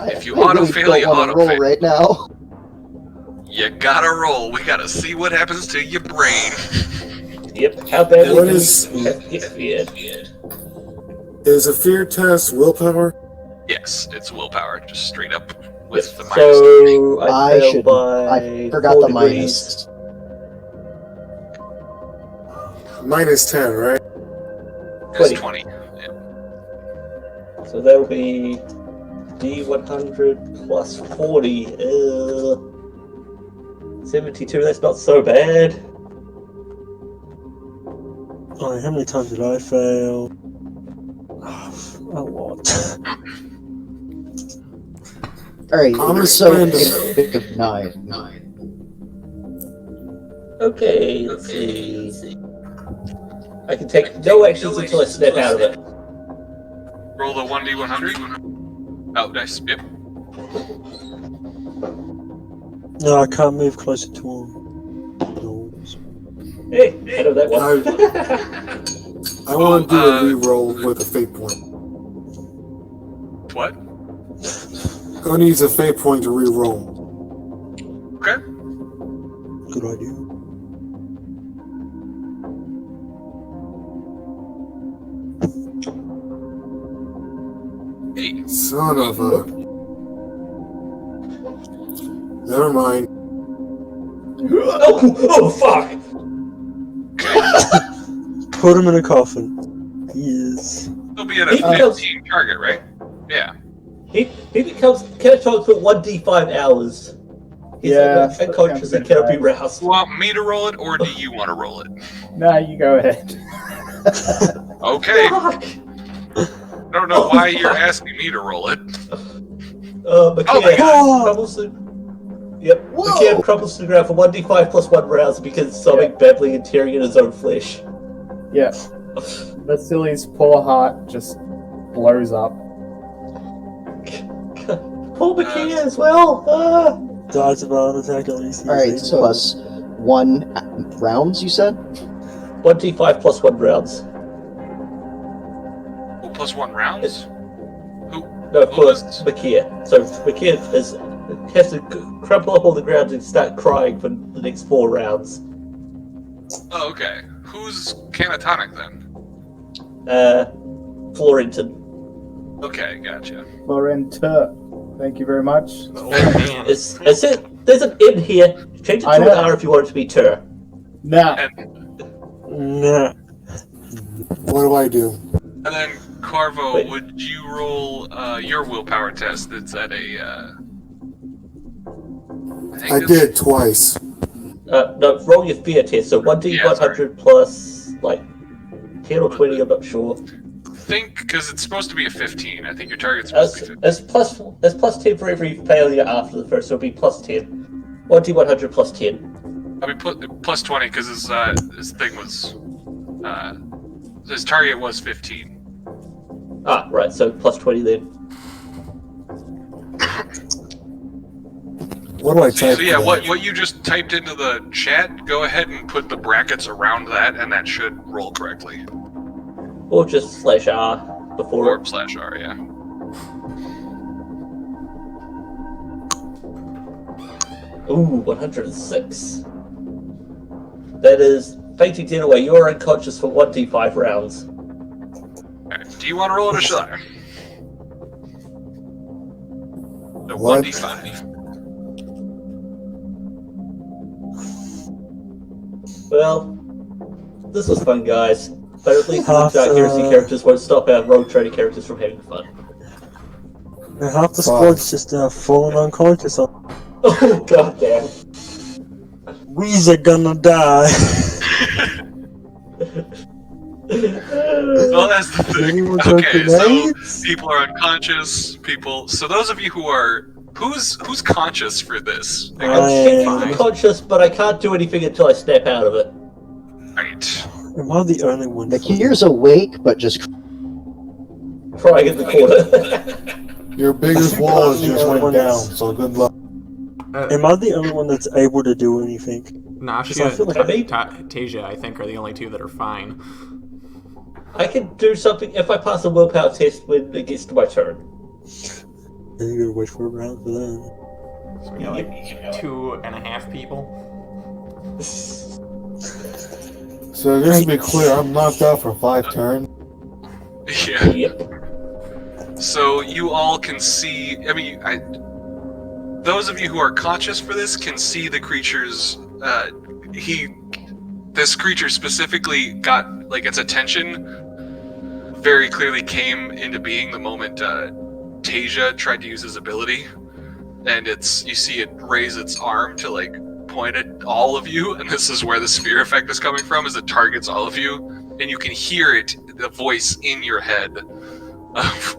If you I really auto-fail, you don't want to roll auto-fail. right now. You gotta roll. We gotta see what happens to your brain. Yep. How badly What do we is- have to get feared? Is a fear test willpower? Yes, it's willpower, just straight up with the minus. So I I failed should. by I forgot 4 the degrees. minus. -10, right? It's 20. 20. Yeah. So that will be D100 plus 40. 72. That's not so bad. Alright, how many times did I fail? A lot. Alright, I'm gonna so spend a- if 9. Okay, let's see. I can take no actions until I snap out of it. Roll the 1d100. Oh, nice. Yep. No, I can't move closer to him. No. Hey, out of that one. I want to do a reroll with a fate point. What? I'm going to use a fate point to reroll. Okay. Good idea. Eight. Son of a... Never mind. Oh, fuck! Put him in a coffin. He is. He'll be at a He becomes- 15 target, right? Yeah. He becomes catatonic for 1d5 hours. He's Yeah, unconscious and cannot be roused. You want me to roll it, or do you want to roll it? Nah, you go ahead. Okay. Fuck! I don't know why you're asking me to roll it. McKay my God. crumbles to... Yep, Whoa. McKay crumbles to the ground for 1d5 plus 1 rounds because something babbling and tearing in his own flesh. Yeah. Vasily's poor heart just blows up. Poor McKay as well! Dies of a heart attack at least. Alright, so plus 1 rounds, you said? 1d5 plus 1 rounds. Oh, plus 1 rounds? Who? No, Who for was- McKay. So McKay has to crumple up on the ground and start crying for the next 4 rounds. Oh, okay. Who's catatonic then? Florentin. Okay, gotcha. Lorenta. Thank you very much. Oh man. There's an N here. Change it I to an know. R if you want it to be Tur. Nah. And Nah. What do I do? and then Carvo, Wait. would you roll your willpower test? That's at a. think I it's- did twice. No, roll your fear test. So 1d100 Yeah, sorry. plus like 10 or 20, I'm not sure. Think, because it's supposed to be a 15. I think your target's supposed to be 15. It's plus 10 for every failure after the first, so it'll be plus 10. 1d100 plus 10. I mean, plus 20, because his thing was... his target was 15. Ah, right, so plus 20 then. What do I type? So yeah, for that? what you just typed into the chat, go ahead and put the brackets around that, and that should roll correctly. Or just /R before Or it. /R, yeah. Ooh, 106. That is fainting 10 away. You're unconscious for 1d5 rounds. Alright, do you want to roll it or should I? No, What? 1d5. Well, this was fun, guys. But at least Half, the Heresy characters won't stop our rogue trader characters from having fun. And half the squad's just falling unconscious. Oh, goddamn. We's are gonna die. Well, that's the thing. Anyone got Okay, so grenades? people are unconscious. So those of you who are... Who's conscious for this? I I'm am. unconscious, but I can't do anything until I snap out of it. Right. Am I the only one? Nakir's awake, but just Crying in the corner. Your biggest wall is just went down, so good luck. Am I the only one that's able to do anything? Nashi I feel like and Tasia, I think, are the only two that are fine. I can do something if I pass a willpower test when it gets to my turn. Then you gotta wait for a round for that. So we got like 2.5 people. So just to be clear, I'm knocked out for 5 turns. Yeah. Yep. So you all can see... I mean, those of you who are conscious for this can see the creature's... This creature specifically got, like, its attention very clearly came into being the moment Tasia tried to use his ability. And you see it raise its arm to, like, point at all of you, and this is where the sphere effect is coming from, is it targets all of you, and you can hear it, the voice in your head of,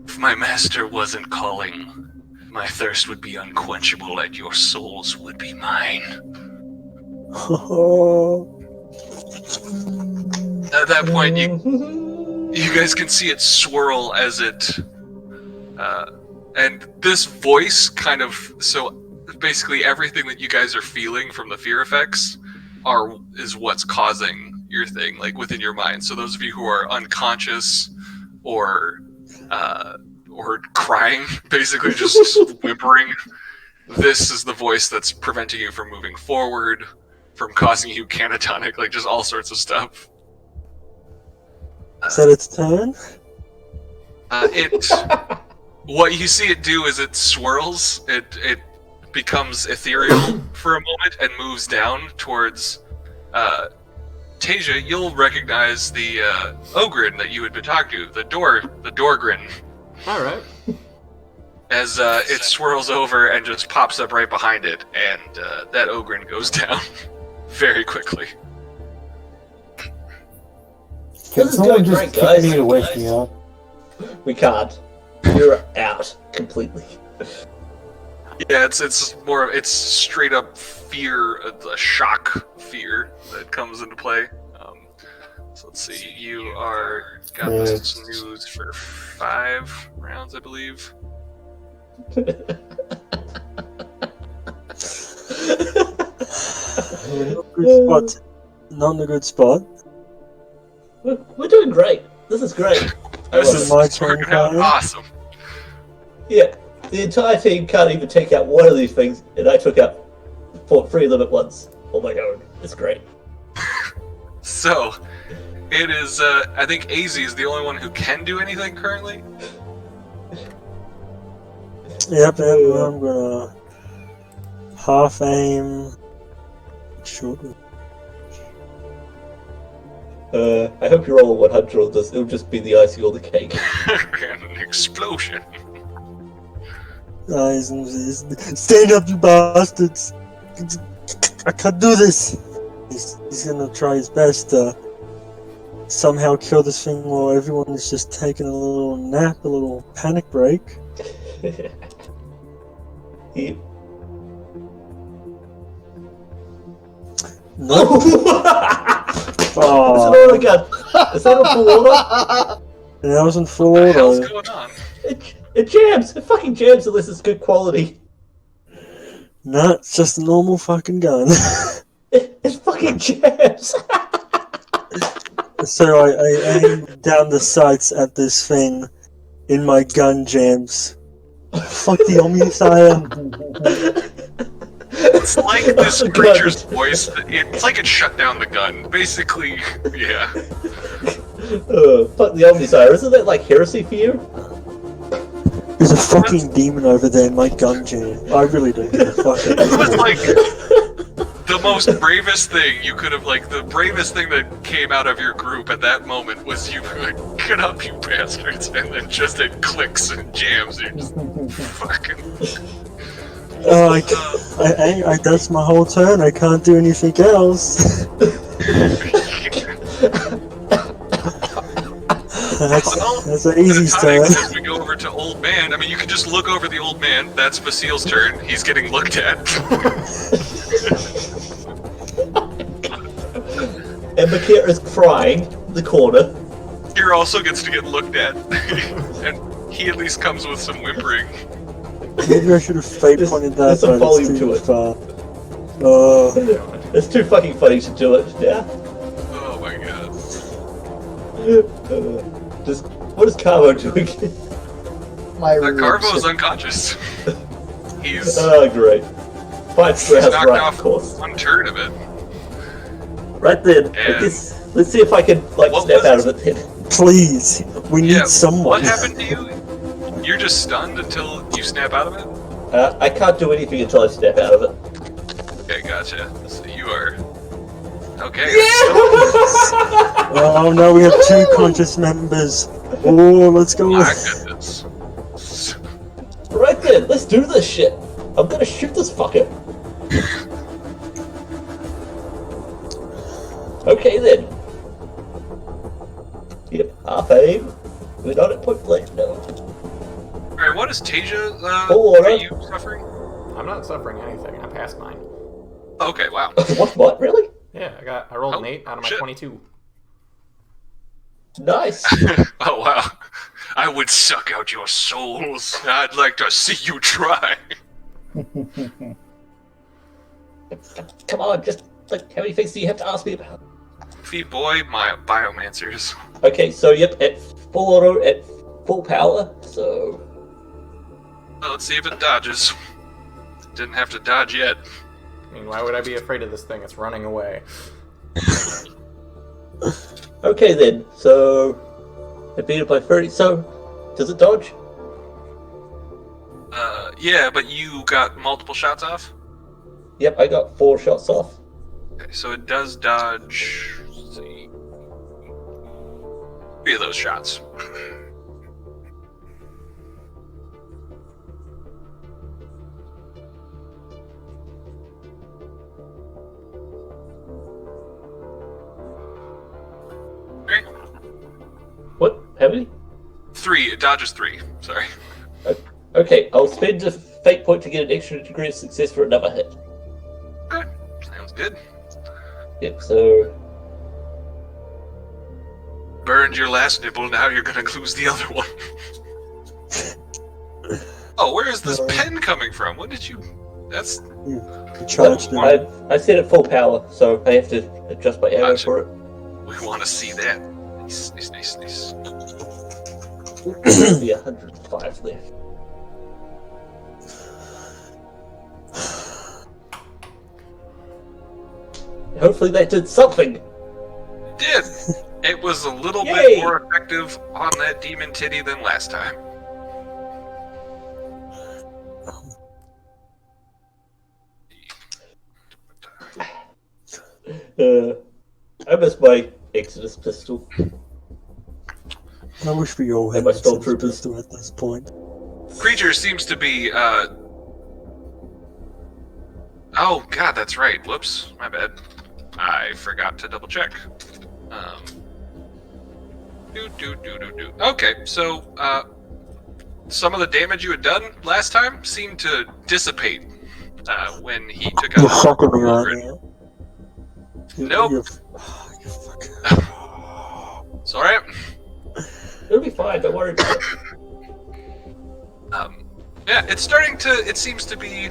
if my master wasn't calling, my thirst would be unquenchable and your souls would be mine. At that point, you guys can see it swirl as it, and this voice kind of, so basically everything that you guys are feeling from the fear effects is what's causing your thing, like within your mind. So those of you who are unconscious or crying, basically just whimpering, this is the voice that's preventing you from moving forward, from causing you catatonic, like just all sorts of stuff. Is that its turn? What you see it do is it swirls, it becomes ethereal for a moment and moves down towards Tasia. You'll recognize the Ogrin that you had been talking to, the Dorgrin. Alright. As it swirls over and just pops up right behind it, and that Ogrin goes down very quickly. Can This is someone going just great, kick guys. me to wake me up? We can't. You're out completely. Yeah, it's straight up fear, a shock fear that comes into play. So let's see, you got this news for 5 rounds, I believe. Good spot. Not in a good spot. We're doing great. This is great. This is is my it's working turn, out Kyle. awesome. Yeah, the entire team can't even take out one of these things, and I took out 3 of them at once. Oh my god, it's great. So, it is, I think AZ is the only one who can do anything currently. Yep, I'm gonna half aim. Short. I hope you roll a 100 on this. It'll just be the icing on the cake. And an explosion. Stand up, you bastards! I can't do this. He's gonna try his best to somehow kill this thing while everyone is just taking a little nap, a little panic break. He... No. Oh! Is it all again? Is that a full order? And that wasn't full What the hell's order. going on? It jams! It fucking jams unless it's good quality. No, it's just a normal fucking gun. It fucking jams! So I aim down the sights at this thing in my gun jams. Fuck the Omni Sire. It's like this creature's voice. It's like it shut down the gun. Basically, yeah. Fuck the Omnisire. Isn't that like Heresy for you? There's a fucking demon over there in my gun jam. I really don't give a fuck. It was like the most bravest thing you could have, like, the bravest thing that came out of your group at that moment was you like, get up, you bastards, and then just it clicks and jams. You're just fucking. That's my whole turn. I can't do anything else. That's an easy turn. As we go over to Old Man, I mean, you could just look over the Old Man. That's Basil's turn. He's getting looked at. And Bakir is crying in the corner. Here also gets to get looked at, and he at least comes with some whimpering. Maybe I should have fate pointed that, there's some but volume it's to too it. far. It's too fucking funny to do it. Yeah. Oh my god. What is Carvo doing? My Carvo's unconscious. He's Great. 5 stress, knocked right, off of course. one turn of it. Right then, I And- guess, let's see if I can, like, What snap was out of it then. Please, we need someone. What happened to you? You're just stunned until you snap out of it? I can't do anything until I snap out of it. Okay, gotcha. So you are... Okay. Oh no, we have 2 conscious members. Oh, let's go. My goodness. Right then, let's do this shit. I'm gonna shoot this fucker. Okay then. Yep, half aim. We're not at point blank, no. Alright, what is Tasia, Oh, are alright. you suffering? I'm not suffering anything. I passed mine. Okay, wow. What, really? Yeah, I rolled an Oh, 8 out of my shit. 22. Nice. Oh wow. I would suck out your souls. I'd like to see you try. Come on, just, like, how many things do you have to ask me about? Feet boy, my biomancers. Okay, so yep, at full auto, at full power, so... Well, let's see if it dodges. Didn't have to dodge yet. I mean, why would I be afraid of this thing? It's running away. Okay then, so... I beat it by 30, so... Does it dodge? Yeah, but you got multiple shots off? Yep, I got 4 shots off. Okay, so it does dodge... Let's see... 3 of those shots. Okay. What? How many? 3, it dodges 3, sorry. Okay, I'll spend a fate point to get an extra degree of success for another hit. Okay, sounds good. Yep, so... Burned your last nipple, now you're gonna lose the other one. Oh, where is this pen coming from? What did you... That's... You charged it. I set it full power, so I have to adjust my ammo Gotcha. for it. We want to see that. Nice, nice, nice, nice. There'll be 105 left. Hopefully that did something. It did! It was a little Yay! bit more effective on that demon titty than last time. I missed my Exodus pistol. I wish we all had And my a sense of stormtroopers. pistol at this point. Creature seems to be Oh, God, that's right. Whoops, my bad. I forgot to double check. Okay, so, some of the damage you had done last time seemed to dissipate when he took You're out fucking me right Ulgrin. now. Nope. You fucking... It's alright. It'll be fine. Don't worry about it. Yeah, it's starting to. It seems to be.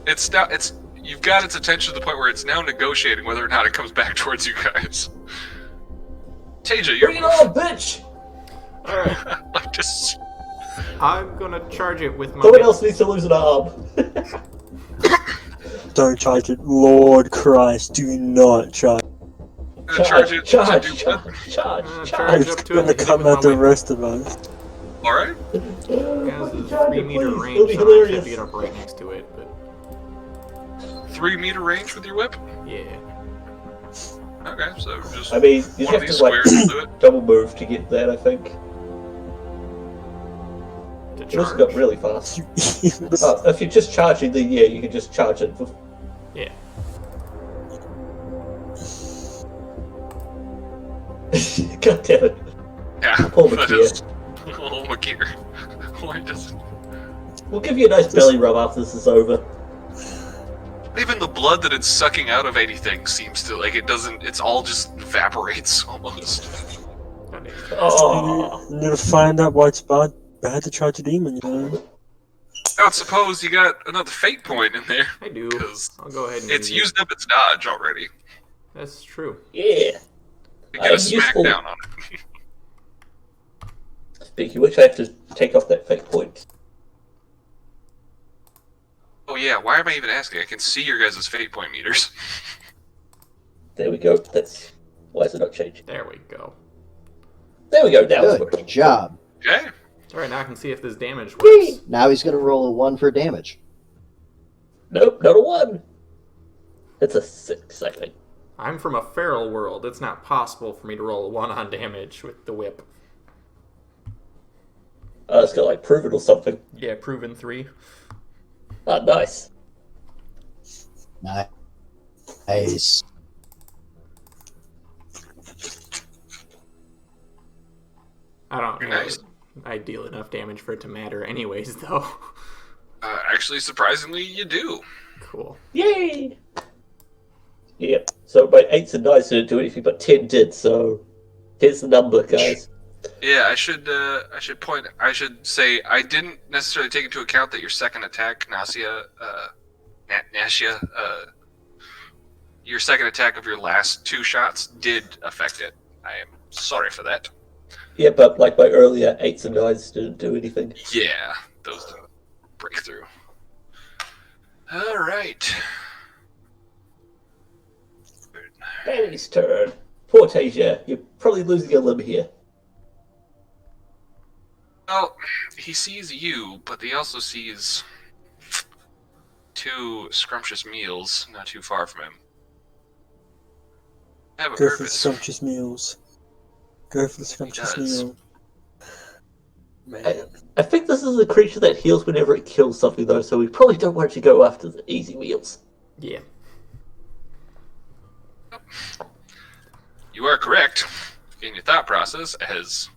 It's now. It's. You've got its attention to the point where it's now negotiating whether or not it comes back towards you guys. Tasia, you're. Bring it on, bitch! Alright. Like just. I'm gonna charge it with my... Someone else needs to lose an arm. Don't charge it. Lord Christ, do not charge. Charge it. Charge, to do charge, what? charge, Charge charge. It's up to gonna it, hit it come with my at the whip. rest of us. Alright. It has a Charge 3 it, meter please. range, It'll be so I have hilarious. to get up right next to it, but 3 meter range with your whip? yeah. Okay, so just I mean, you one of have these to like squares will do it. double move to get that, I think. To It also charge. got really fast. If you're just charging, then yeah, you can just charge it. Yeah. God damn it. Yeah. Pull the that gear. is- Oh, Makir. Why does We'll give you a nice belly rub after this is over. even the blood that it's sucking out of anything seems to like it doesn't. It's all just evaporates almost. Oh, You need to find out why it's bad to charge a demon, you know? I would suppose you got another fate point in there I do. because I'll go ahead and it's use used up its dodge already. it. That's true. yeah. You get a I'm smack useful. down on it. Speaking of which, I have to take off that fake point. Oh yeah, why am I even asking? I can see your guys' fate point meters. There we go. That's why is it not changing? There we go. There we go. Now it's Good working. job. Okay. Alright, now I can see if this damage Whee! works. Now he's going to roll a 1 for damage. Nope, not a 1. It's a 6, I think. I'm from a feral world. It's not possible for me to roll a 1 on damage with the whip. It's got like proven or something. Yeah, proven 3. Ah, nice. Nice. I don't know. Nice. I deal enough damage for it to matter anyways, though. Actually, surprisingly, you do. Cool. Yay! Yep. So my 8s and 9s didn't do anything, but 10 did. So here's the number, guys. Yeah, I should say I didn't necessarily take into account that your second attack, Nasia, your second attack of your last 2 shots did affect it. I am sorry for that. Yeah, but like my earlier 8s and 9s didn't do anything. Yeah, those didn't break through. All right. Bailey's turn. Poor Tasia, you're probably losing a limb here. Well, he sees you, but he also sees 2 scrumptious meals not too far from him. Have a Go for the purpose. scrumptious meals. Go for the scrumptious does. meal. Man. I think this is a creature that heals whenever it kills something, though, so we probably don't want to go after the easy meals. Yeah. You are correct in your thought process, as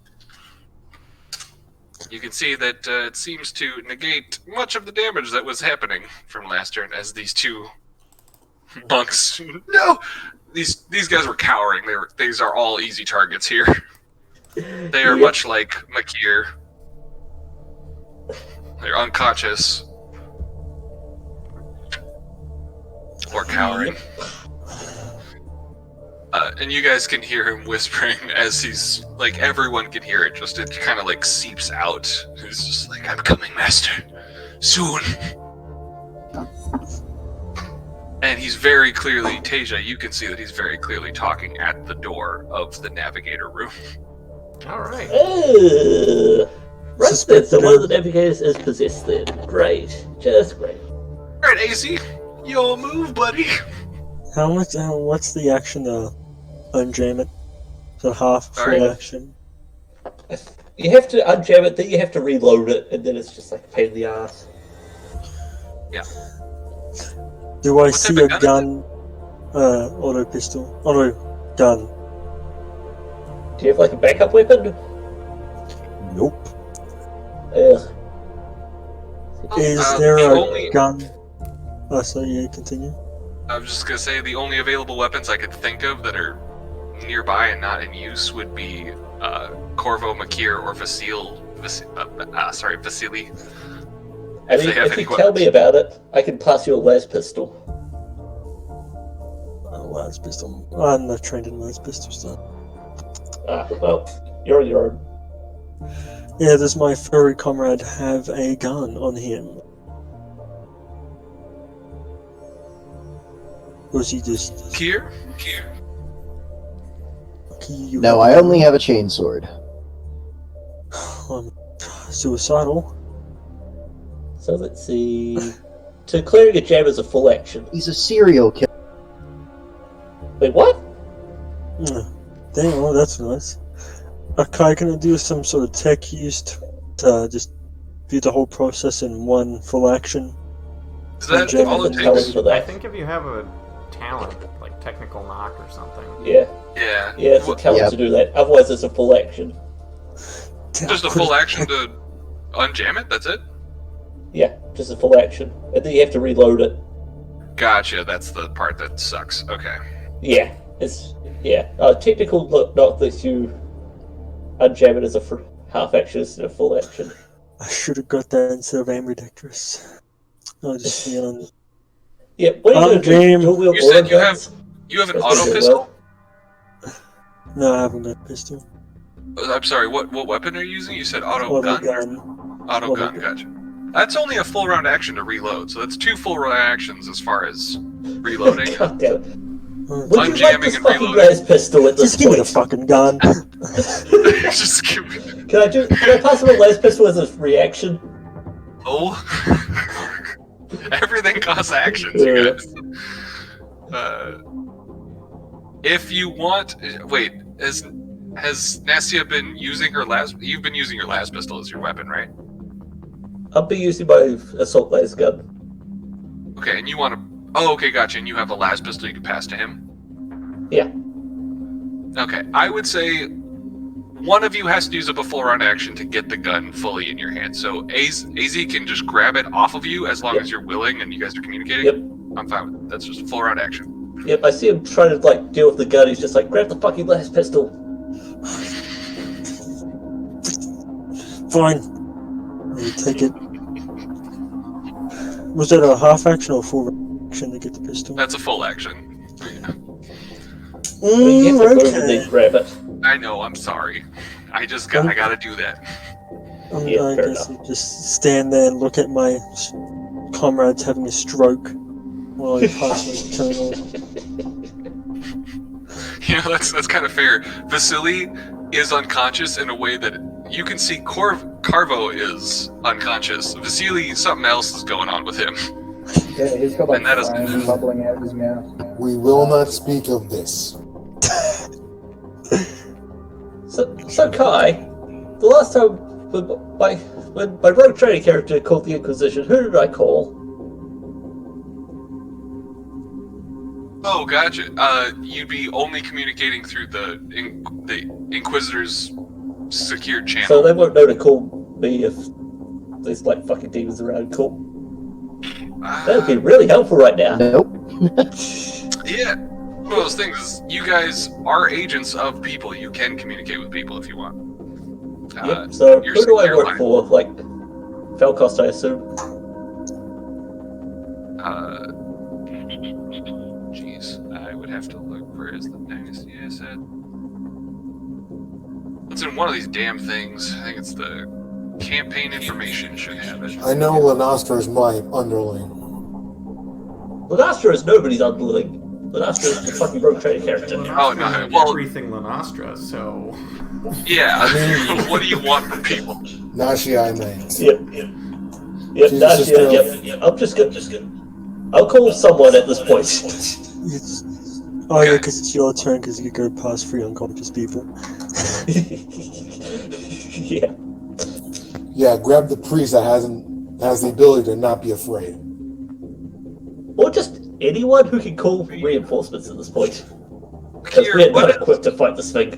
you can see that it seems to negate much of the damage that was happening from last turn, as these 2 monks. No, these guys were cowering. These are all easy targets here. They are Yep. much like Makir. They're unconscious or cowering. And you guys can hear him whispering as he's like, everyone can hear it, just it kind of like seeps out. He's just like, I'm coming, master. Soon. And he's very clearly, Tasia, you can see that he's very clearly talking at the door of the navigator room. Alright. Right then, so one of the navigators is possessed then. Great. Just great. Alright, AC, your move, buddy. What's the action to unjam it? So half full Alright. action. You have to unjam it, then you have to reload it, and then it's just like a pain in the ass. Do I What see type a of gun gun? Auto pistol. Auto gun. Do you have like a backup weapon? Nope. Ugh. Is there the a only- gun? Oh, so yeah, continue. I was just gonna say the only available weapons I could think of that are nearby and not in use would be Corvo, Makir, or Vasily. I mean, they have if any you tell me about it, I can pass you a las pistol. Las pistol. I'm not trained in las pistols though. Ah, well, you're on your own. Yeah, does my furry comrade have a gun on him? Or is he just... Kier? You No, have I a only have a chainsword. gun? Suicidal. So let's see. So clearing a jam is a full action. He's a serial killer. Wait, what? Damn, oh, that's nice. Okay, can I do some sort of tech used to just do the whole process in one full action? Is that Jam all it is Tell takes? us for I that. think if you have a talent, like technical knock or something. Yeah, Yeah. it's a talent Yep. to do that. Otherwise, it's a full action. Just a full action to unjam it? That's it? Yeah, just a full action, and then you have to reload it. Gotcha, that's the part that sucks. Okay. Yeah, it's technical knock lets you unjam it as a half action instead of full action. I should have got that instead of ambidextrous. I'll just be on... Yeah, what are you Unjam. doing? Dual wield You said auto you guns? You have an That's auto good, pistol? No, I haven't got a pistol. I'm sorry, what weapon are you using? You said auto Auto gun? gun. Auto Auto gun, gun. gotcha. That's only a full round action to reload, so that's 2 full round actions as far as reloading. God damn it. Oh, Would you like Unjamming this and fucking reloading. las pistol at this just give me the point? fucking gun. Just give me... Can I pass him a las pistol as a reaction? Oh. Everything costs actions, you guys. If you want... Wait, has Nastia been using her You've been using your las pistol as your weapon, right? I'll be using my assault las gun. Okay, and you want to... Oh, okay, gotcha. And you have a las pistol you can pass to him? Yeah. Okay, I would say one of you has to use up a full round action to get the gun fully in your hand. So AZ can just grab it off of you as long as you're willing and you guys are communicating. Yep. I'm fine with it. That's just a full round action. Yep, I see him trying to deal with the gun. He's just like, grab the fucking las pistol. Fine. I'll take it. Was that a half action or full action to get the pistol? That's a full action. I mean, you have to move and Okay. then grab it. I know, I'm sorry. I gotta do that. Yeah, I fair guess I'll just stand there and look at my comrades having a stroke while I pass my turn on. You know, that's kind of fair. Vasily is unconscious in a way that you can see Carvo is unconscious. Vasily, something else is going on with him. Yeah, he's got And that is- slime bubbling out of his mouth. We will not speak of this. So Kai, the last time when my rogue trading character called the Inquisition, who did I call? Oh, gotcha. You'd be only communicating through the Inquisitor's secured channel. So they won't know to call me if there's fucking demons around. Cool. That would be really helpful right now. Nope. Yeah. One of those things is you guys are agents of people. You can communicate with people if you want. Yep. So you're who do I secure work line. for? Felcost, I assume. Jeez, I would have to look. Where is the dynasty asset? It's in one of these damn things. I think it's the campaign information should have it. I know Lanastra is my underling. Lanastra is nobody's underling. Lanastra is the fucking rogue trading character. Oh, no, well- everything Lanastra, so Yeah. I mean- What do you want from people? Nashi, I mean. Yep. She's That's just it. a- Yep. I'm just gonna. I'll call someone at this point. It's... Oh yeah, because it's your turn because you go past 3 unconscious people. Yeah. Yeah, grab the priest that has the ability to not be afraid. Or just anyone who can call reinforcements at this point. Because Here, we're not equipped to fight this thing.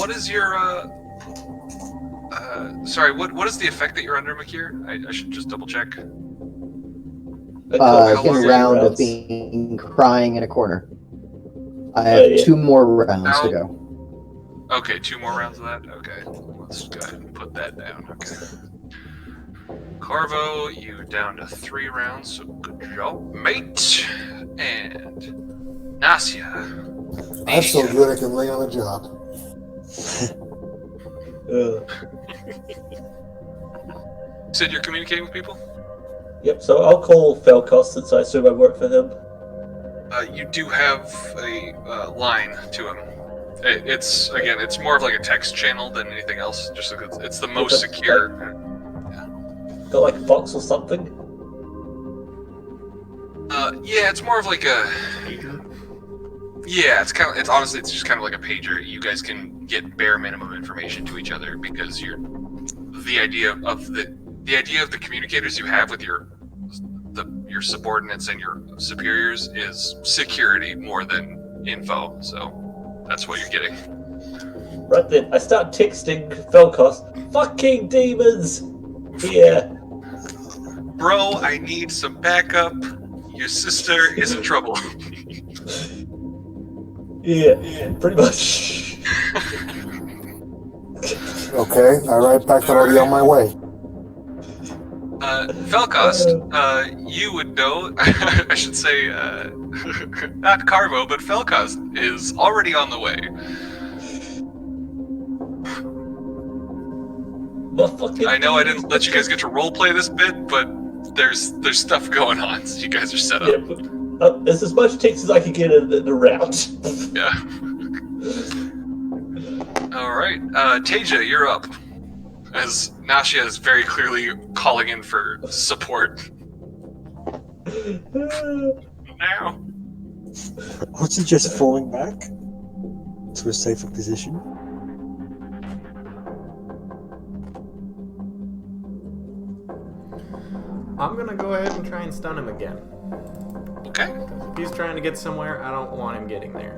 what is your sorry, what is the effect that you're under, Makir? I should just double check. Get long a are round your of being crying in a corner. I have 2 more rounds to go. Okay, 2 more rounds of that? Okay. Let's go ahead and put that down. Okay. Carvo, you down to 3 rounds, so good job, mate. And Nasia. I'm so good I can lay on a job. Said you're communicating with people? Yep, so I'll call Falcos since I assume I work for him. You do have a line to him. It's more of like a text channel than anything else. Just because it's the most secure. Got like a box or something? Yeah, it's more of like a pager. Yeah, it's honestly just kind of like a pager. You guys can get bare minimum information to each other because the idea of the communicators you have with your subordinates and your superiors is security more than info. So that's what you're getting. Right then, I start texting Falcos. Fucking demons! Yeah. Bro, I need some backup. Your sister is in trouble. Yeah, pretty much. Okay, alright, back already on my way. Felcost, you would know, I should say, not Carvo, but Felcost is already on the way. I know I didn't let you guys get to roleplay this bit, but there's stuff going on, so you guys are set up. Yeah, but, there's as much text as I can get in the route. Yeah. Alright, Tasia, you're up. As Nasia is very clearly calling in for support. Now. Was he just falling back to a safer position? I'm gonna go ahead and try and stun him again. Okay. If he's trying to get somewhere, I don't want him getting there.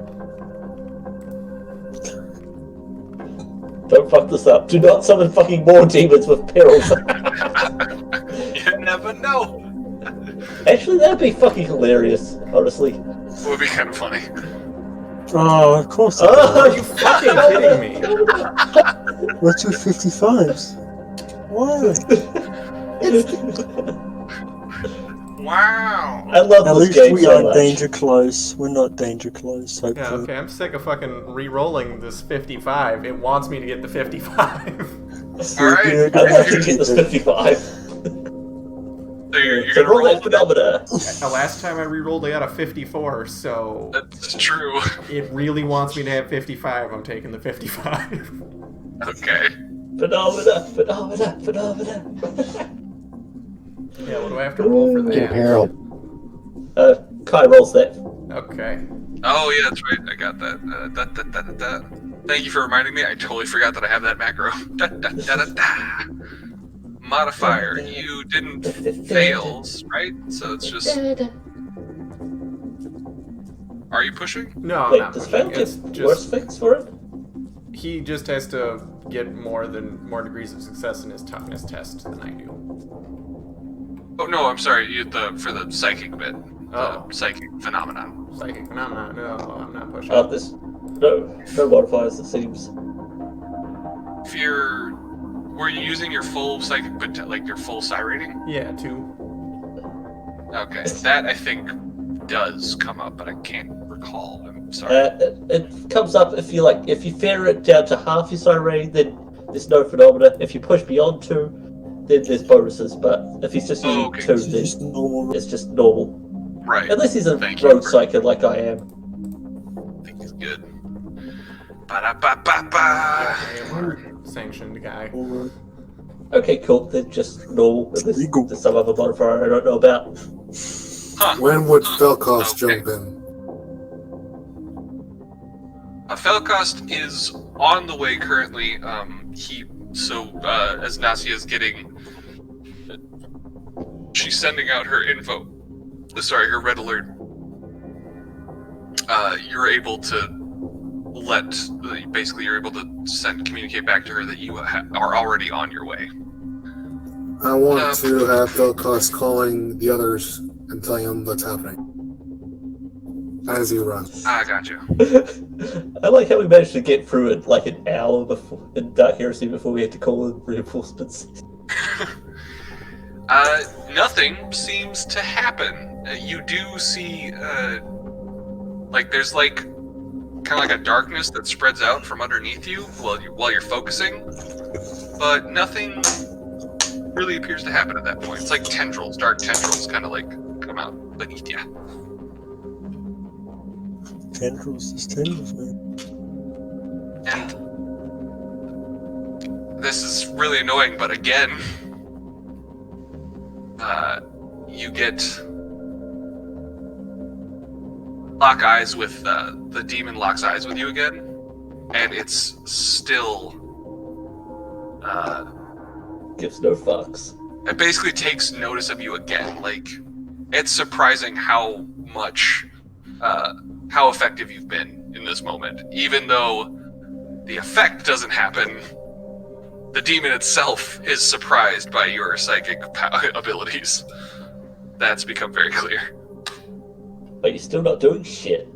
Don't fuck this up. Do not summon fucking more demons with perils. You never know. Actually, that'd be fucking hilarious, honestly. It would be kind of funny. Oh, of course. Are you fucking kidding me? What's with 55s? Why? Wow. I love At this least game we so are much. danger close. We're not danger close, hopefully. Yeah, okay, I'm sick of fucking re-rolling this 55. It wants me to get the 55. Alright. I'd like to get this 55. So you're So gonna roll that phenomena. The last time I re-rolled, I got a 54, so That's true. it really wants me to have 55. I'm taking the 55. Okay. Phenomena. Yeah, what do I have to roll for Get a that? peril. Kai rolls that. Okay. Oh yeah, that's right. I got that. Thank you for reminding me. I totally forgot that I have that macro. Modifier. You didn't fails, right? So it's just. Are you pushing? No, I'm Wait, not does pushing. Fail It's get worse just things for it? he just has to get more degrees of success in his toughness test than I do. Oh no, I'm sorry. For the psychic bit. Oh. The psychic phenomenon. Psychic phenomenon. No, I'm not pushing. There's no modifiers, it seems. If were you using your full psychic, like your full psi rating? Yeah, 2. Okay, that I think does come up, but I can't recall. I'm sorry. It comes up if you fair it down to half your psi rating, then there's no phenomena. If you push beyond 2, then there's bonuses. But if he's just using 2, It's then just normal. it's just normal. Right. Unless he's a Thank you rogue for- psychic like I am. I think he's good. Ba-da-ba-ba-ba. AMR sanctioned guy. Okay, cool. They're just normal. Unless Legal. there's some other modifier I don't know about. Huh. When would Felcost Okay. jump in? Felcost is on the way currently. As Nasia is she's sending out her info your red alert, you're able to you're able to communicate back to her that you are already on your way. I want to have Philcus calling the others and telling them what's happening as he runs. Ah, gotcha. I like how we managed to get through it like an hour before in Dark Heresy before we had to call in reinforcements. Nothing seems to happen. You do see, there's like kind of like a darkness that spreads out from underneath you while you're focusing, but nothing really appears to happen at that point. It's like tendrils, dark tendrils, kind of like come out beneath you. Tendrils, just tendrils, man. And this is really annoying, but again, you get lock eyes with the demon locks eyes with you again, and it's still gives no fucks. It basically takes notice of you again. Like, it's surprising how much how effective you've been in this moment, even though the effect doesn't happen. The demon itself is surprised by your psychic abilities. That's become very clear. But you're still not doing shit.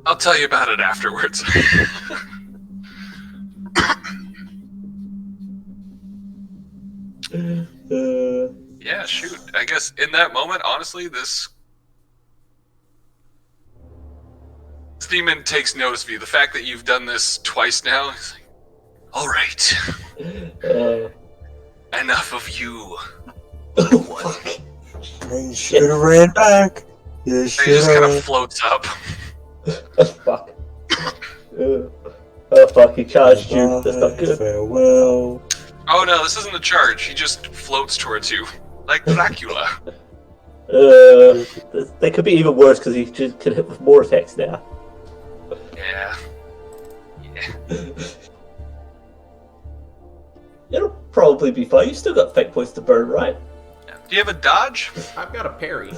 I'll tell you about it afterwards. Yeah, shoot. I guess in that moment, honestly, this demon takes notice of you. The fact that you've done this twice now, he's like, all right. Enough of you. Fuck. You should have ran back. You He should just kind of have. floats up. Fuck. Oh fuck, he charged you. That's not good. Farewell. Oh no, this isn't a charge. He just floats towards you. Like Dracula. That could be even worse because he just can hit with more attacks now. Yeah. It'll probably be fine. You still got fate points to burn, right? Do you have a dodge? I've got a parry.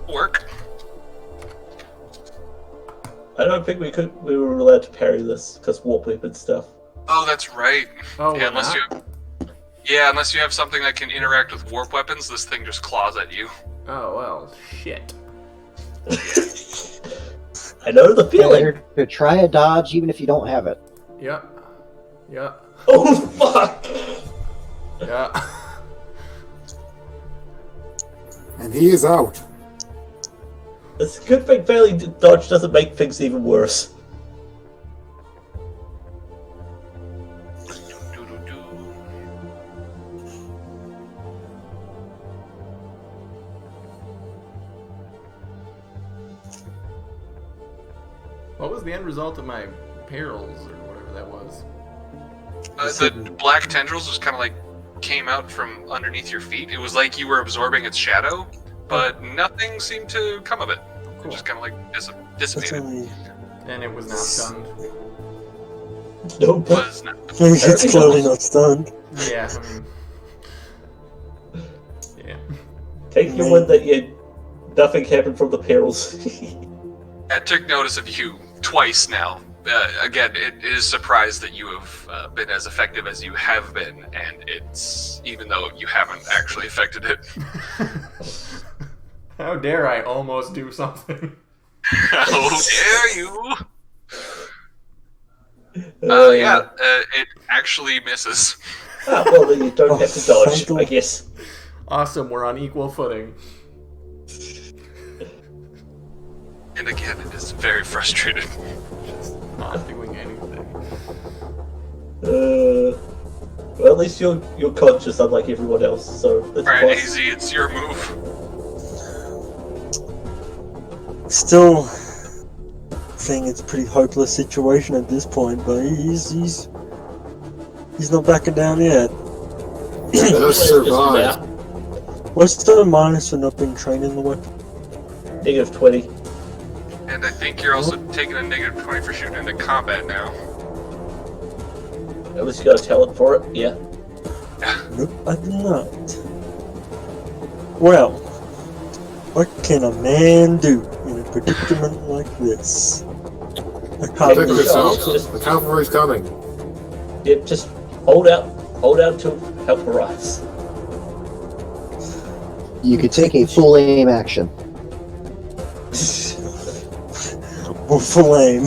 Work. I don't think we were allowed to parry this because warp weapon stuff. Oh, that's right. Oh, Yeah, unless you have something that can interact with warp weapons, this thing just claws at you. Oh, well, shit. I know the feeling. Better to try a dodge even if you don't have it. Yeah. Yeah. Oh fuck! Yeah. And he is out. It's a good thing failing dodge doesn't make things even worse. What was the end result of my perils, or whatever that was? The black tendrils just kind of like came out from underneath your feet. It was like you were absorbing its shadow, but nothing seemed to come of it. It Cool. just kind of like That's dissipated. only. And it was not stunned. Nope. Was not. It's clearly not stunned. Yeah, I mean... Yeah. Take your word that nothing happened from the perils. I took notice of you twice now. Again, it is surprised that you have been as effective as you have been, and it's even though you haven't actually affected it. How dare I almost do something? How dare you! It actually misses. Well then you don't have to dodge, I guess. Awesome, we're on equal footing. And again, it is very frustrated. Not doing anything. Well, at least you're conscious, unlike everyone else. So that's Alright, plus. AZ, it's your move. Still think it's a pretty hopeless situation at this point, but he's not backing down yet. Just survive. What's the minus for not being trained in the weapon? Negative 20. And I think you're also taking a negative 20 for shooting into combat now. At least you got a talent for it, yeah. Nope, I do not. Well, what can a man do in a predicament like this? I can't Protect believe yourself. Just- The cavalry's coming. Yep, just hold out till help arrives. You could take a full aim action. full aim.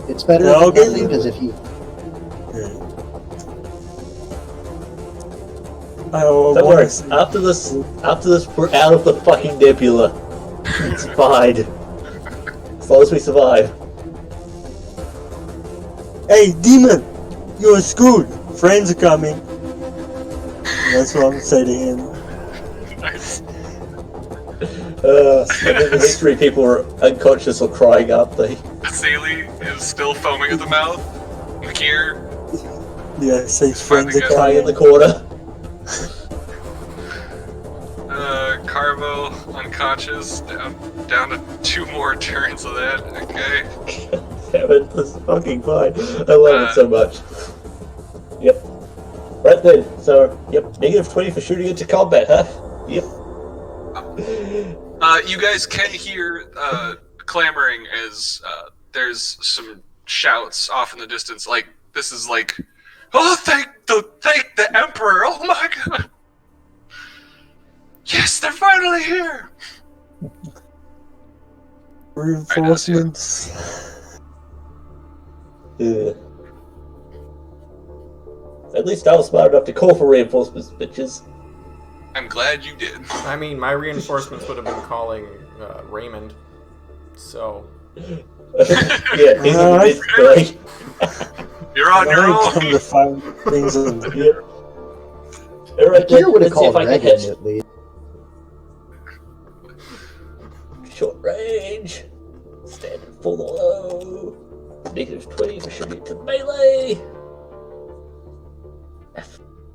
It's better Yeah, I'll than give nothing, you- because if you Don't worry. After this, we're out of the fucking nebula. It's fine. As long as we survive. Hey, demon! You're screwed! Friends are coming! That's what I'm gonna say to him. Nice. And then the next three people are unconscious or crying, aren't they? Vasily is still foaming at the mouth. Makir, Yeah, say friends are Crying in the coming. corner. Carvo unconscious. Down to 2 more turns of that. Okay. Damn it, this is fucking fine. I love it so much. Yep. Right then, so, yep, -20 for shooting into combat, huh? Yep. You guys can hear clamoring as there's some shouts off in the distance. Like this is like, oh, thank the Emperor! Oh my God! Yes, they're finally here. Reinforcements. Yeah. At least I was smart enough to call for reinforcements, bitches. I'm glad you did. I mean, my reinforcements would have been calling Raymond. So Yeah, he's in the mid-story. You're on your I own. come to find things in Yep. Alright, Gear would have let's see if called I can Reagan hit at least. short range. Standard full low. -20 for shooting to melee.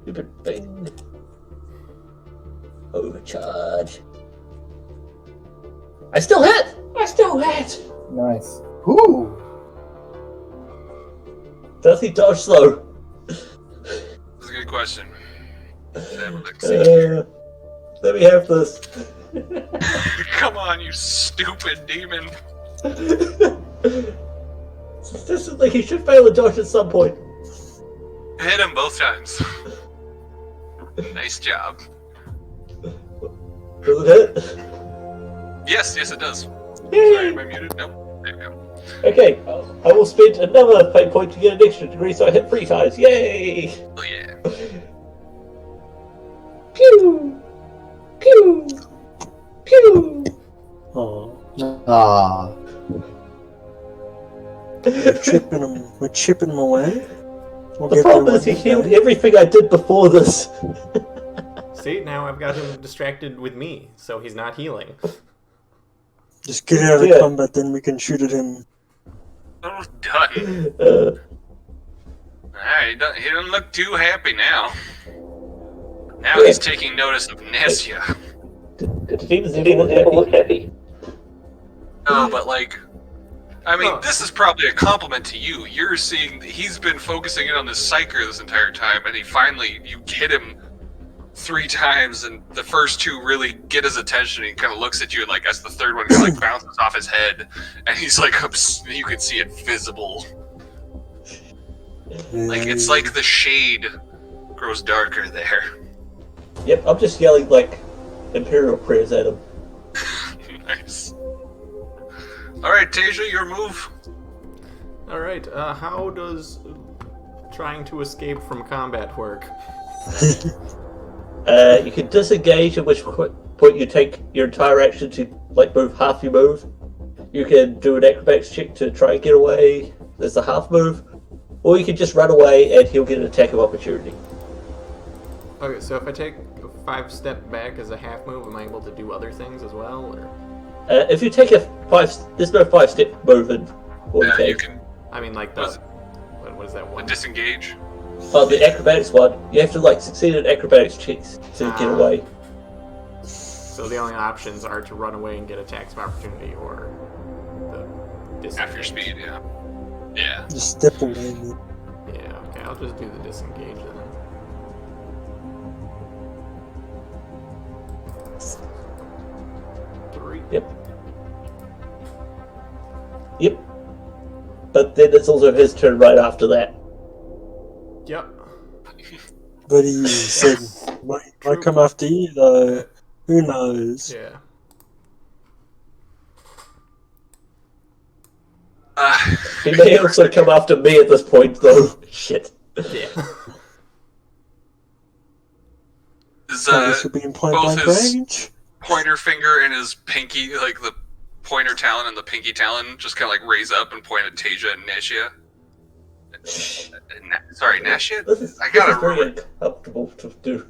Stupid thing. Overcharge. I still hit! Nice. Ooh! Does he dodge slow? That's a good question. Let me have this. Come on, you stupid demon. Statistically, he should fail a dodge at some point. Hit him both times. Nice job. Does it hit? Yes, it does. Yay! Sorry, am I muted? Nope. There you go. Okay, I will spend another fate point to get an extra degree, so I hit 3 times. Yay! Oh yeah. Pew! Pew! Pew! Oh, Ah. we're chipping them away. We'll The get problem there is he one healed day. everything I did before this. see, now I've got him distracted with me, so he's not healing. Just get out of Yeah. combat, then we can shoot at him. Oh, done. Alright, he doesn't look too happy now. Now Yeah. he's taking notice of Nessia. The demons look happy. No, but like, I mean, Oh. this is probably a compliment to you. You're seeing that he's been focusing in on this psyker this entire time, and you hit him 3 times, and the first 2 really get his attention. He kind of looks at you, and like, as the third one like bounces off his head, and he's like, you can see it visible. Like it's like the shade grows darker there. Yep, I'm just yelling like Imperial prayers at him. Nice. All right, Tasia, your move. Alright, how does trying to escape from combat work? You can disengage, at which point you take your entire action to like move half your move. You can do an acrobatics check to try and get away. There's a half move. Or you can just run away and he'll get an attack of opportunity. Okay, so if I take a 5-step back as a half move, am I able to do other things as well? Or? If you take there's no 5-step move in what Yeah, you you take. can I mean, like the... What is that one? disengage. The acrobatics one, you have to like succeed at acrobatics checks to get away. So the only options are to run away and get attacks of opportunity, or the disengage. Half your speed, yeah. Yeah. Just step away. Yeah, okay, I'll just do the disengage then. Yep. Yep. But then it's also his turn right after that. Yep. But he said, might come after you, though. Who knows? Yeah. He may also come after me at this point, though. Shit. Yeah. Is This will be in point both blank his range. pointer finger and his pinky, like the pointer talon and the pinky talon, just kind of like raise up and point at Tasia and Nashia. Sorry, Nashia? I gotta very remember. uncomfortable to do.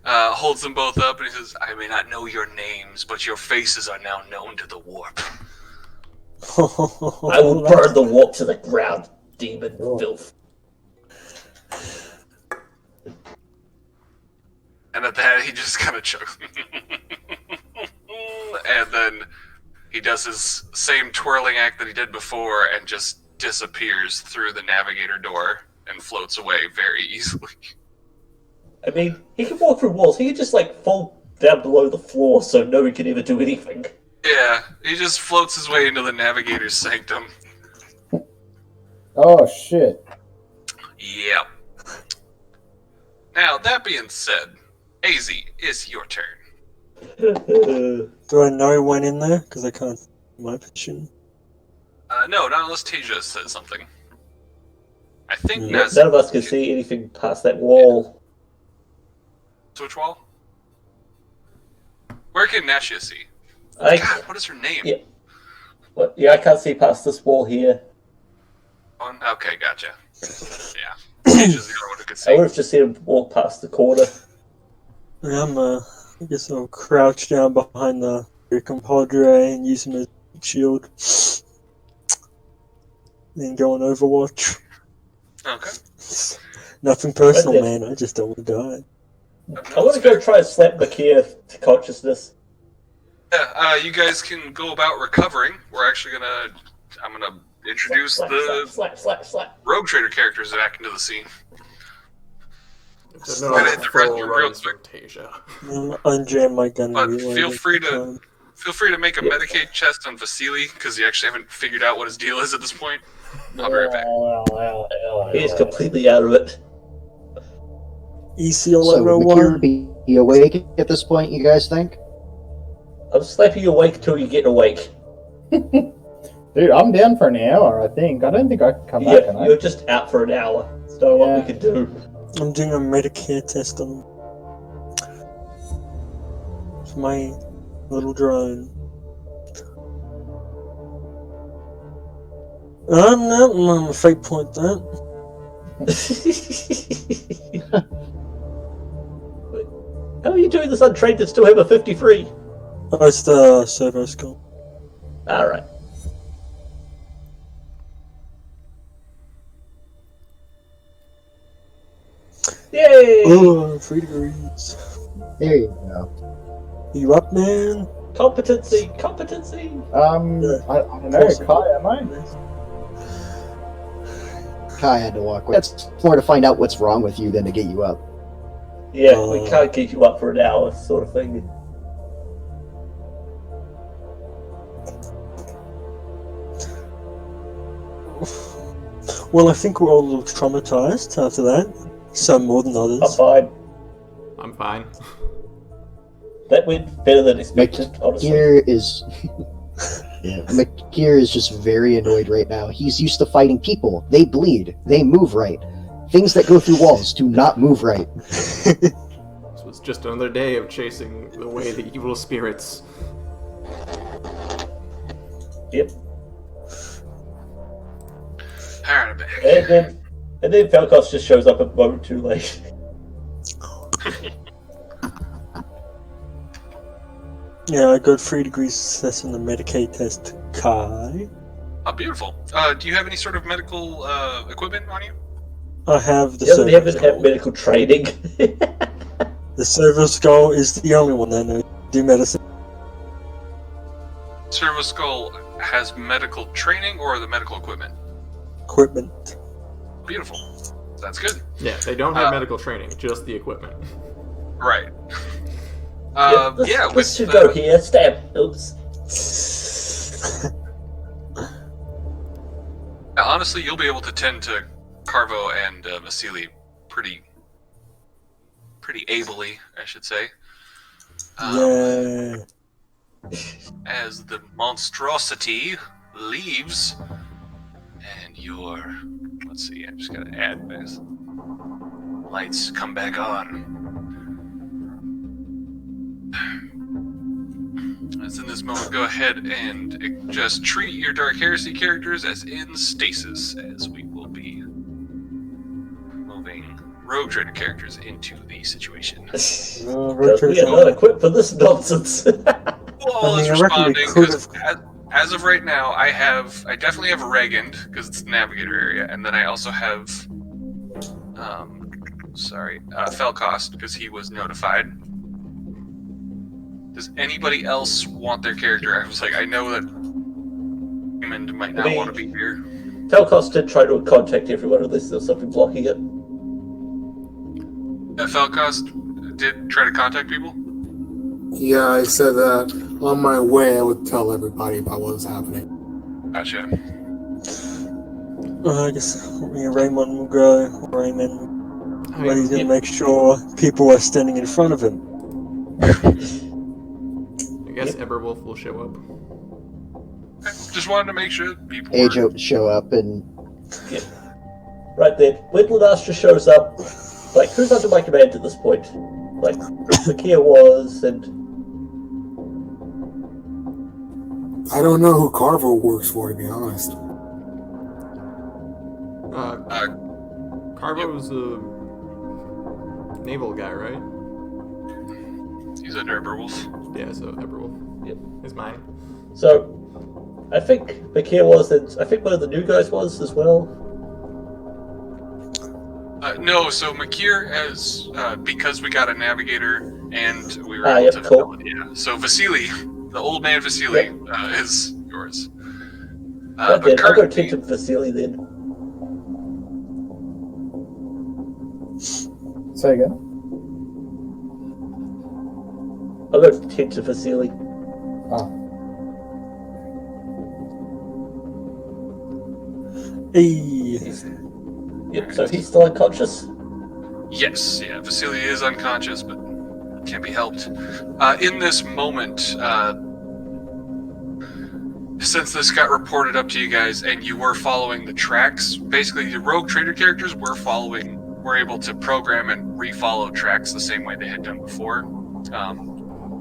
Holds them both up and he says, I may not know your names, but your faces are now known to the warp. I will burn the warp to the ground, demon filth. And at that, he just kind of chokes. And then he does his same twirling act that he did before and just disappears through the navigator door and floats away very easily. I mean, he can walk through walls. He can just, like, fall down below the floor so no one can ever do anything. Yeah, he just floats his way into the navigator's sanctum. Oh shit. Yep. Now, that being said, AZ, it's your turn. Do I know when in there? Because I can't see my position. No, not unless Tasia says something. I think Yeah. Naz... None of us can see anything past that wall. Switch wall? Where can Nashia see? God, what is her name? Yeah. What? Yeah, I can't see past this wall here. Okay, gotcha. Yeah. Tasia's the only one who can I see. would have just seen him walk past the corner. I guess I'll crouch down behind the compadre and use him as a shield. Then go on Overwatch. Okay. Nothing personal, Right man. I just don't want to die. I want to go try and slap Makia to consciousness. Yeah, you guys can go about recovering. I'm gonna introduce Slap. rogue trader characters back into the scene. It's I'm gonna hit the rest full of real runs quick. from Tasia. Unjam my gun. But and reload feel it free every to- time. Feel free to make a Medicaid chest on Vasily, because you actually haven't figured out what his deal is at this point. I'll be right back. He's completely out of it. EC So, 1101. Makir be awake at this point, you guys think? I'm slapping you awake till you get awake. Dude, I'm down for an hour, I think. I don't think I can come back, can I? You're just out for an hour. So what we can do. I'm doing a Medicare test on my little drone. No, I'm a fake point that. How are you doing this untrained and still have a 53? Oh, it's the servo skull. Alright. Yay! Oh, 3 degrees. There you go. You up, man? Competency! I don't know, Awesome. Kai, am I? Kai had to walk away. That's more to find out what's wrong with you than to get you up. Yeah, we can't keep you up for an hour, sort of thing. Well, I think we're all a little traumatized after that. Some more than I'm others. fine. I'm fine. That went better than expected, honestly. Makir is... yeah, Makir is just very annoyed right now. He's used to fighting people. They bleed. They move right. Things that go through walls do not move right. This was just another day of chasing away the evil spirits. Yep. Alright, I'm back. And then Falcos just shows up a moment too late. Yeah, I got 3 degrees success on the Medicaid test. Kai. Oh, beautiful. Do you have any sort of medical equipment on you? I have the He doesn't servo even have skull. medical training. The servo skull is the only one that knows do medicine. Servo Skull has medical training or the medical equipment? Equipment. Beautiful. That's good. Yeah, they don't have medical training, just the equipment. Right. This should go here. Stab. Oops. Honestly, you'll be able to tend to Carvo and Vasily pretty ably, I should say. Yeah. As the monstrosity leaves, and your, let's see, I just gotta add this. Lights come back on. As in this moment, go ahead and just treat your Dark Heresy characters as in stasis, as we will be moving Rogue Trader characters into the situation. We are not equipped for this nonsense. Well, it's responding, because as of right now, I definitely have Regand, because it's the Navigator area, and then I also have, Felcost, because he was notified. Does anybody else want their character? I was like, I know that Raymond might not want to be here. Felcost did try to contact everyone unless there was something blocking it. Felcost did try to contact people? Yeah, I said that on my way I would tell everybody about what was happening. Gotcha. I guess Raymond will go. Raymond, but he's going to make sure people are standing in front of him. I guess Eberwolf will show up. Just wanted to make sure people Age show up and... Yeah. Right then, when Lunastra shows up, like, who's under my command at this point? Like, Makia was, and... I don't know who Carvo works for, to be honest. Carvo's a naval guy, right? He's under Eberwolf. Yeah, so Eberwolf. Yep. Is mine. So, I think Makia was, and I think one of the new guys was as well. No, so Makir has, because we got a Navigator and we were able to cool. yeah. So Vasily, the old man Vasily, is yours. Right then, I'll go take to Vasily then. Say again? I'll go take to Vasily. Oh. Hey. Yep, so he's still unconscious? Yes, yeah, Vasily is unconscious, but can't be helped. In this moment, since this got reported up to you guys and you were following the tracks, basically the Rogue Trader characters were able to program and re-follow tracks the same way they had done before,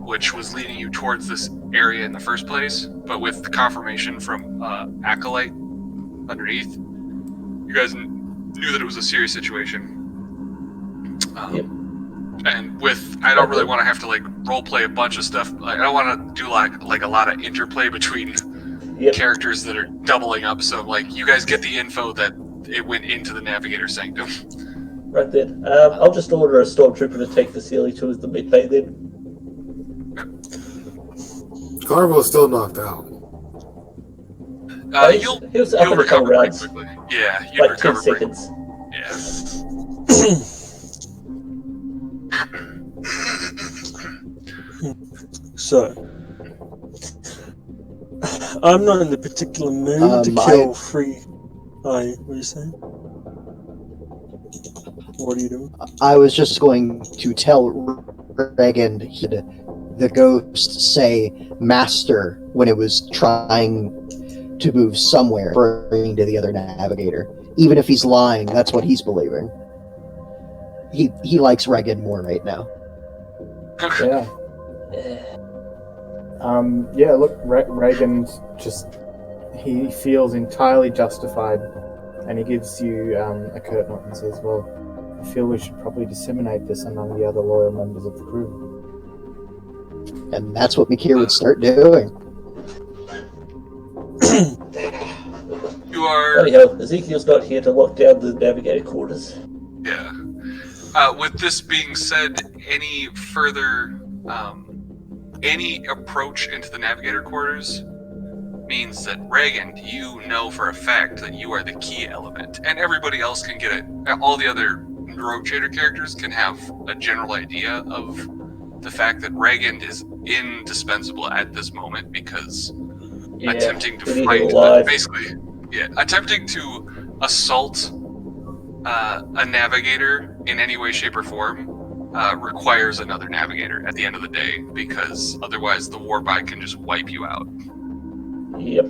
which was leading you towards this area in the first place, but with the confirmation from Acolyte underneath, you guys knew that it was a serious situation. And with, I don't really want to have to like role play a bunch of stuff. Like, I don't want to do like a lot of interplay between characters that are doubling up. So like, you guys get the info that it went into the Navigator Sanctum. Right then. I'll just order a stormtrooper to take Vasily to the mid bay then. Carvo's still knocked out. You'll recover pretty quickly. Yeah, you like recover 10 seconds. Yeah. So, I'm not in the particular mood to kill free. What are you saying? What are you doing? I was just going to tell Regan the ghost say "Master" when it was trying to move somewhere, referring to the other Navigator. Even if he's lying, that's what he's believing. He likes Regan more right now. Yeah. Yeah, look, Reagan's he feels entirely justified, and he gives you a curt nod and says, well, I feel we should probably disseminate this among the other loyal members of the crew. And that's what Makir would start doing. You are... Anyhow, Ezekiel's not here to lock down the Navigator quarters. Yeah. With this being said, any further, any approach into the Navigator quarters means that Reagan, you know for a fact that you are the key element, and everybody else can get it. All the other Rogue Trader characters can have a general idea of the fact that Reagan is indispensable at this moment because Yeah, attempting we to need fight, him alive. basically, attempting to assault a navigator in any way, shape, or form requires another navigator at the end of the day, because otherwise the warby can just wipe you out. Yep.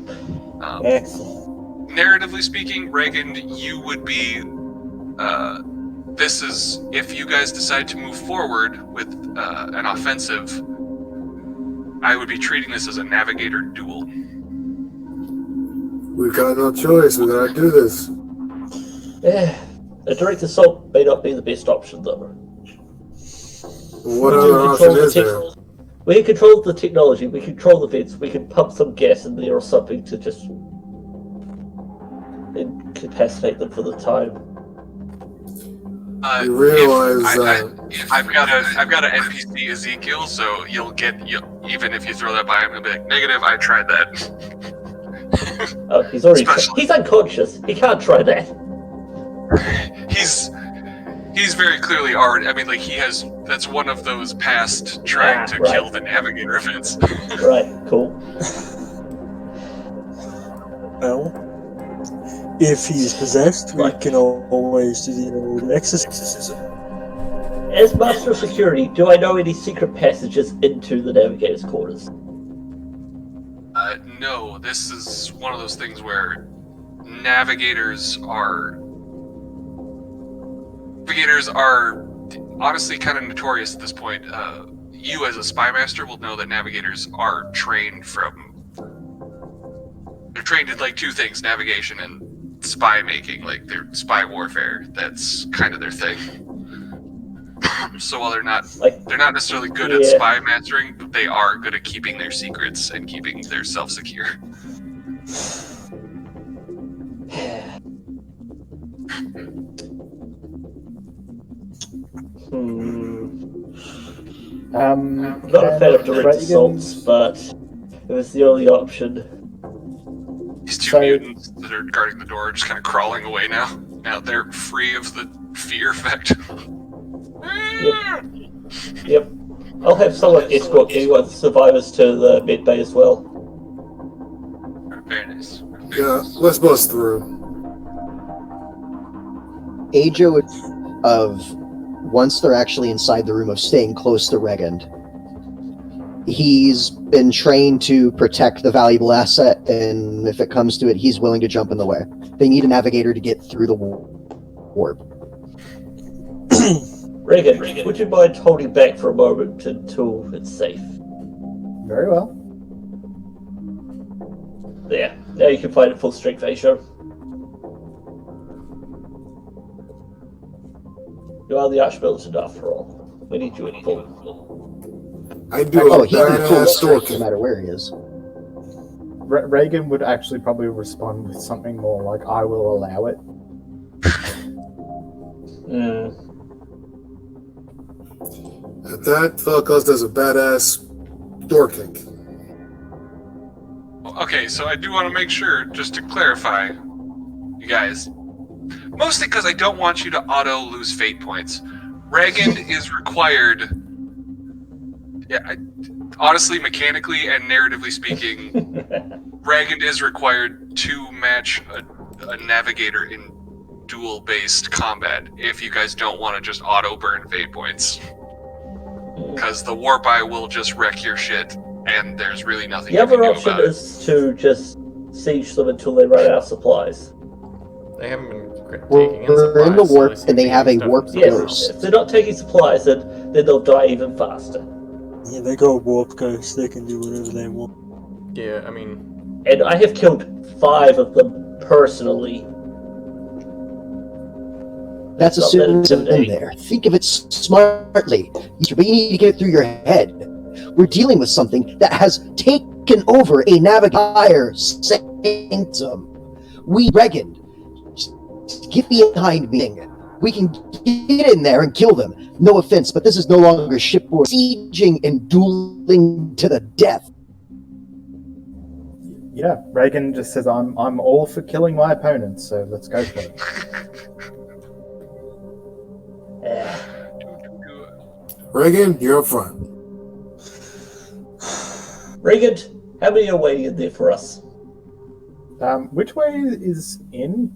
Narratively speaking, Reagan, you would be. This is if you guys decide to move forward with an offensive. I would be treating this as a navigator duel. We've got no choice. We gotta do this. Yeah. A direct assault may not be the best option, though. What We other do option control is the there? We can control the technology, we can control the vents, we can pump some gas in there or something to just incapacitate them for the time. You realize I've got an NPC Ezekiel, so even if you throw that by him, he'll be like, negative, I tried that. Oh, he's already Especially- he's unconscious. He can't try that. He's very clearly already. I mean, like that's one of those past trying to right. kill the navigator events. Right, cool. Well, if he's possessed, we can always do the old exorcism. As Master of Security, do I know any secret passages into the Navigator's quarters? No, this is one of those things where navigators are honestly kind of notorious at this point. You as a spy master will know that navigators are trained they're trained in like two things, navigation and spy making, like they're spy warfare. That's kind of their thing. So while they're not necessarily good at spy mastering, but they are good at keeping their secrets and keeping their self secure. Not a fan of direct assaults, but it was the only option. These two mutants that are guarding the door are just kind of crawling away now. Now they're free of the fear effect. Yep. I'll have someone escort anyone survivors to the med bay as well. Very nice. yeah, let's bust through. Ajo of once they're actually inside the room of staying close to Regand. He's been trained to protect the valuable asset, and if it comes to it, he's willing to jump in the way. They need a navigator to get through the warp. Reagan, would you mind holding back for a moment until it's safe? Very well. There. Now you can fight at full strength, Aisha. You are the Archmilitant after all. We need you in full. I do Oh, a he can pull badass strength no dorking. matter where he is. Reagan would actually probably respond with something more like, I will allow it. That Falcos does a badass door kick. Okay, so I do want to make sure, just to clarify, you guys, mostly because I don't want you to auto lose fate points. Reagan is required. Honestly, mechanically and narratively speaking, Reagan is required to match a navigator in duel-based combat if you guys don't want to just auto burn fate points. Because the warp eye will just wreck your shit, and there's really nothing The you can other do option about it. is to just siege them until they run out of supplies. They haven't been taking We're in the supplies, so warp, they seem and to they be have a stuff warp in Yes, ghost. if they're not taking supplies, then they'll die even faster. Yeah, they go warp ghost, they can do whatever they want. Yeah, I mean, And I have killed 5 of them personally. That's Not that assumed in intimidating. there. Think of it smartly. But you need to get it through your head. We're dealing with something that has taken over a navigator sanctum. We Regan, get behind me. We can get in there and kill them. No offense, but this is no longer shipboard sieging and dueling to the death. Yeah, Reagan just says, I'm all for killing my opponents, so let's go for it. Reagan, you're up front. Regan, how many are waiting in there for us? Which way is in?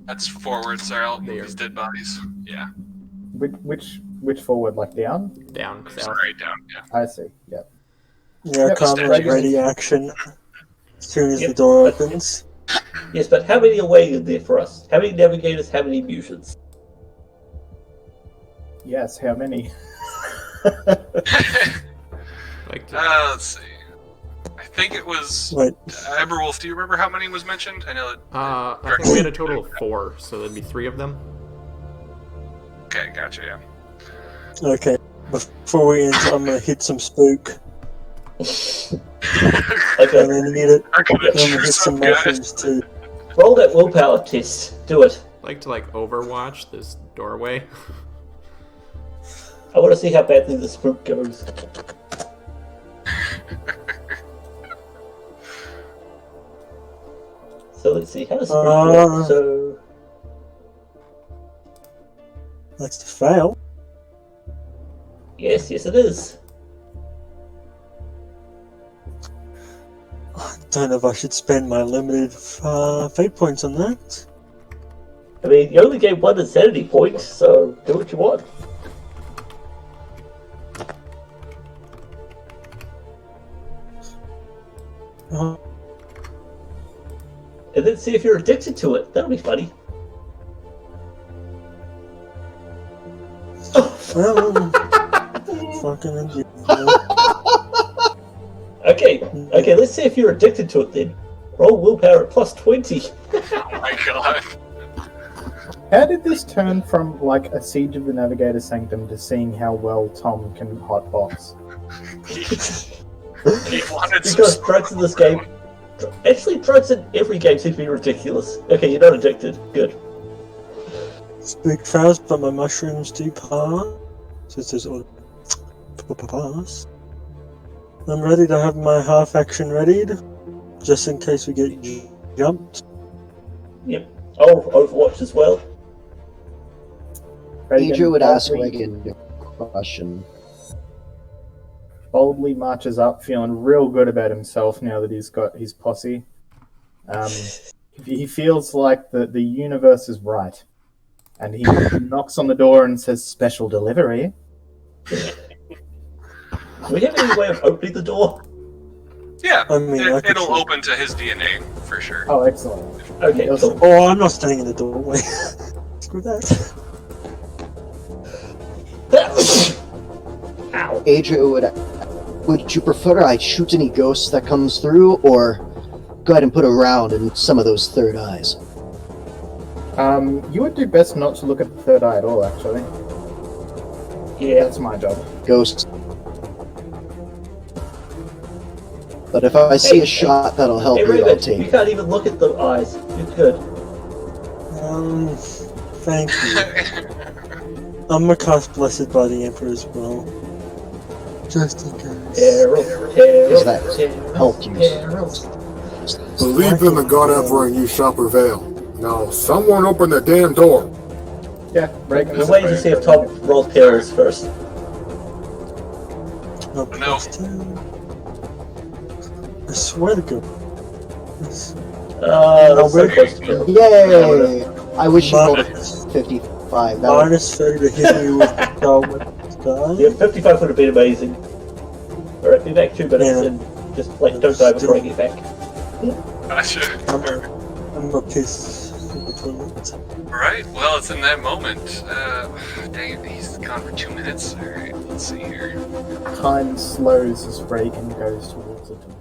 That's forward, sorry, I'll There. move these dead bodies. Yeah. Which forward? Like down? Down, south. Sorry, down, yeah. I see. Yep. Yeah, Yep, Carmen's statues. ready action as soon as Yep, the door but- opens. Yes, but how many are waiting in there for us? How many navigators, how many mutants? Yes. How many? Like to, Let's see. I think it was Wait, Emberwolf. Do you remember how many was mentioned? I know. I think we had a total of 4, so there'd be 3 of them. Okay, gotcha. Yeah. okay. Before we end, I'm gonna hit some spook. Okay, And then hit it. I could I'm have gonna hit some guys. mushrooms too. roll that willpower test. Do it. Like to overwatch this doorway. I want to see how badly the spook goes. So let's see, how does spook work? So, That's to fail. yes, it is. I don't know if I should spend my limited fate points on that. I mean, you only gave 1 insanity point, so do what you want. Uh, And then see if you're addicted to it. That'll be funny. well, fucking idiot. Okay, let's see if you're addicted to it then. Roll willpower at plus 20. Oh my god. How did this turn from like a Siege of the Navigator Sanctum to seeing how well Tom can hotbox? He wanted some. Because drugs in this game... Actually, drugs in every game seem to be ridiculous. Okay, you're not addicted. Good. Spook fails, but my mushrooms do pass. So it says pass. I'm ready to have my half action readied, just in case we get jumped. Yep. Oh, Overwatch as well. Adrian would ask boldly- Reagan a question. Boldly marches up, feeling real good about himself now that he's got his posse. He feels like the universe is right. And he knocks on the door and says, "Special delivery." Do we have any way of opening the door? Yeah, I mean, I could it'll see- open to his DNA for sure. Oh, excellent. Okay, Awesome. cool. Oh, I'm not standing in the doorway. Screw that. Ow. Adrian would you prefer I shoot any ghosts that comes through, or go ahead and put a round in some of those third eyes? You would do best not to look at the third eye at all, actually. Yeah. That's my job. Ghosts. But if I see a shot that'll help Hey, you, I'll Raven, take you it. can't even look at the eyes. You're good. Thank you. I'm gonna cast Blessed by the Emperor as well. Just in case. Does that help you? Believe in the God Emperor and you shall prevail. Now, someone open the damn door. Yeah, Reagan. We're waiting to see if Tom rolls perils first. No. I swear to God. Yes. That's so close to kill. Yay! I wish you rolled a Minus 55. That would, minus 30 to hit me with the Yeah, 55 would have been amazing. Alright, be back 2 minutes Yeah. and just don't die before I get back. Gotcha. I'm a piss in the toilet. Alright, well, it's in that moment. Dang it, he's gone for 2 minutes. Alright, let's see here. Time slows as Reagan goes towards the door.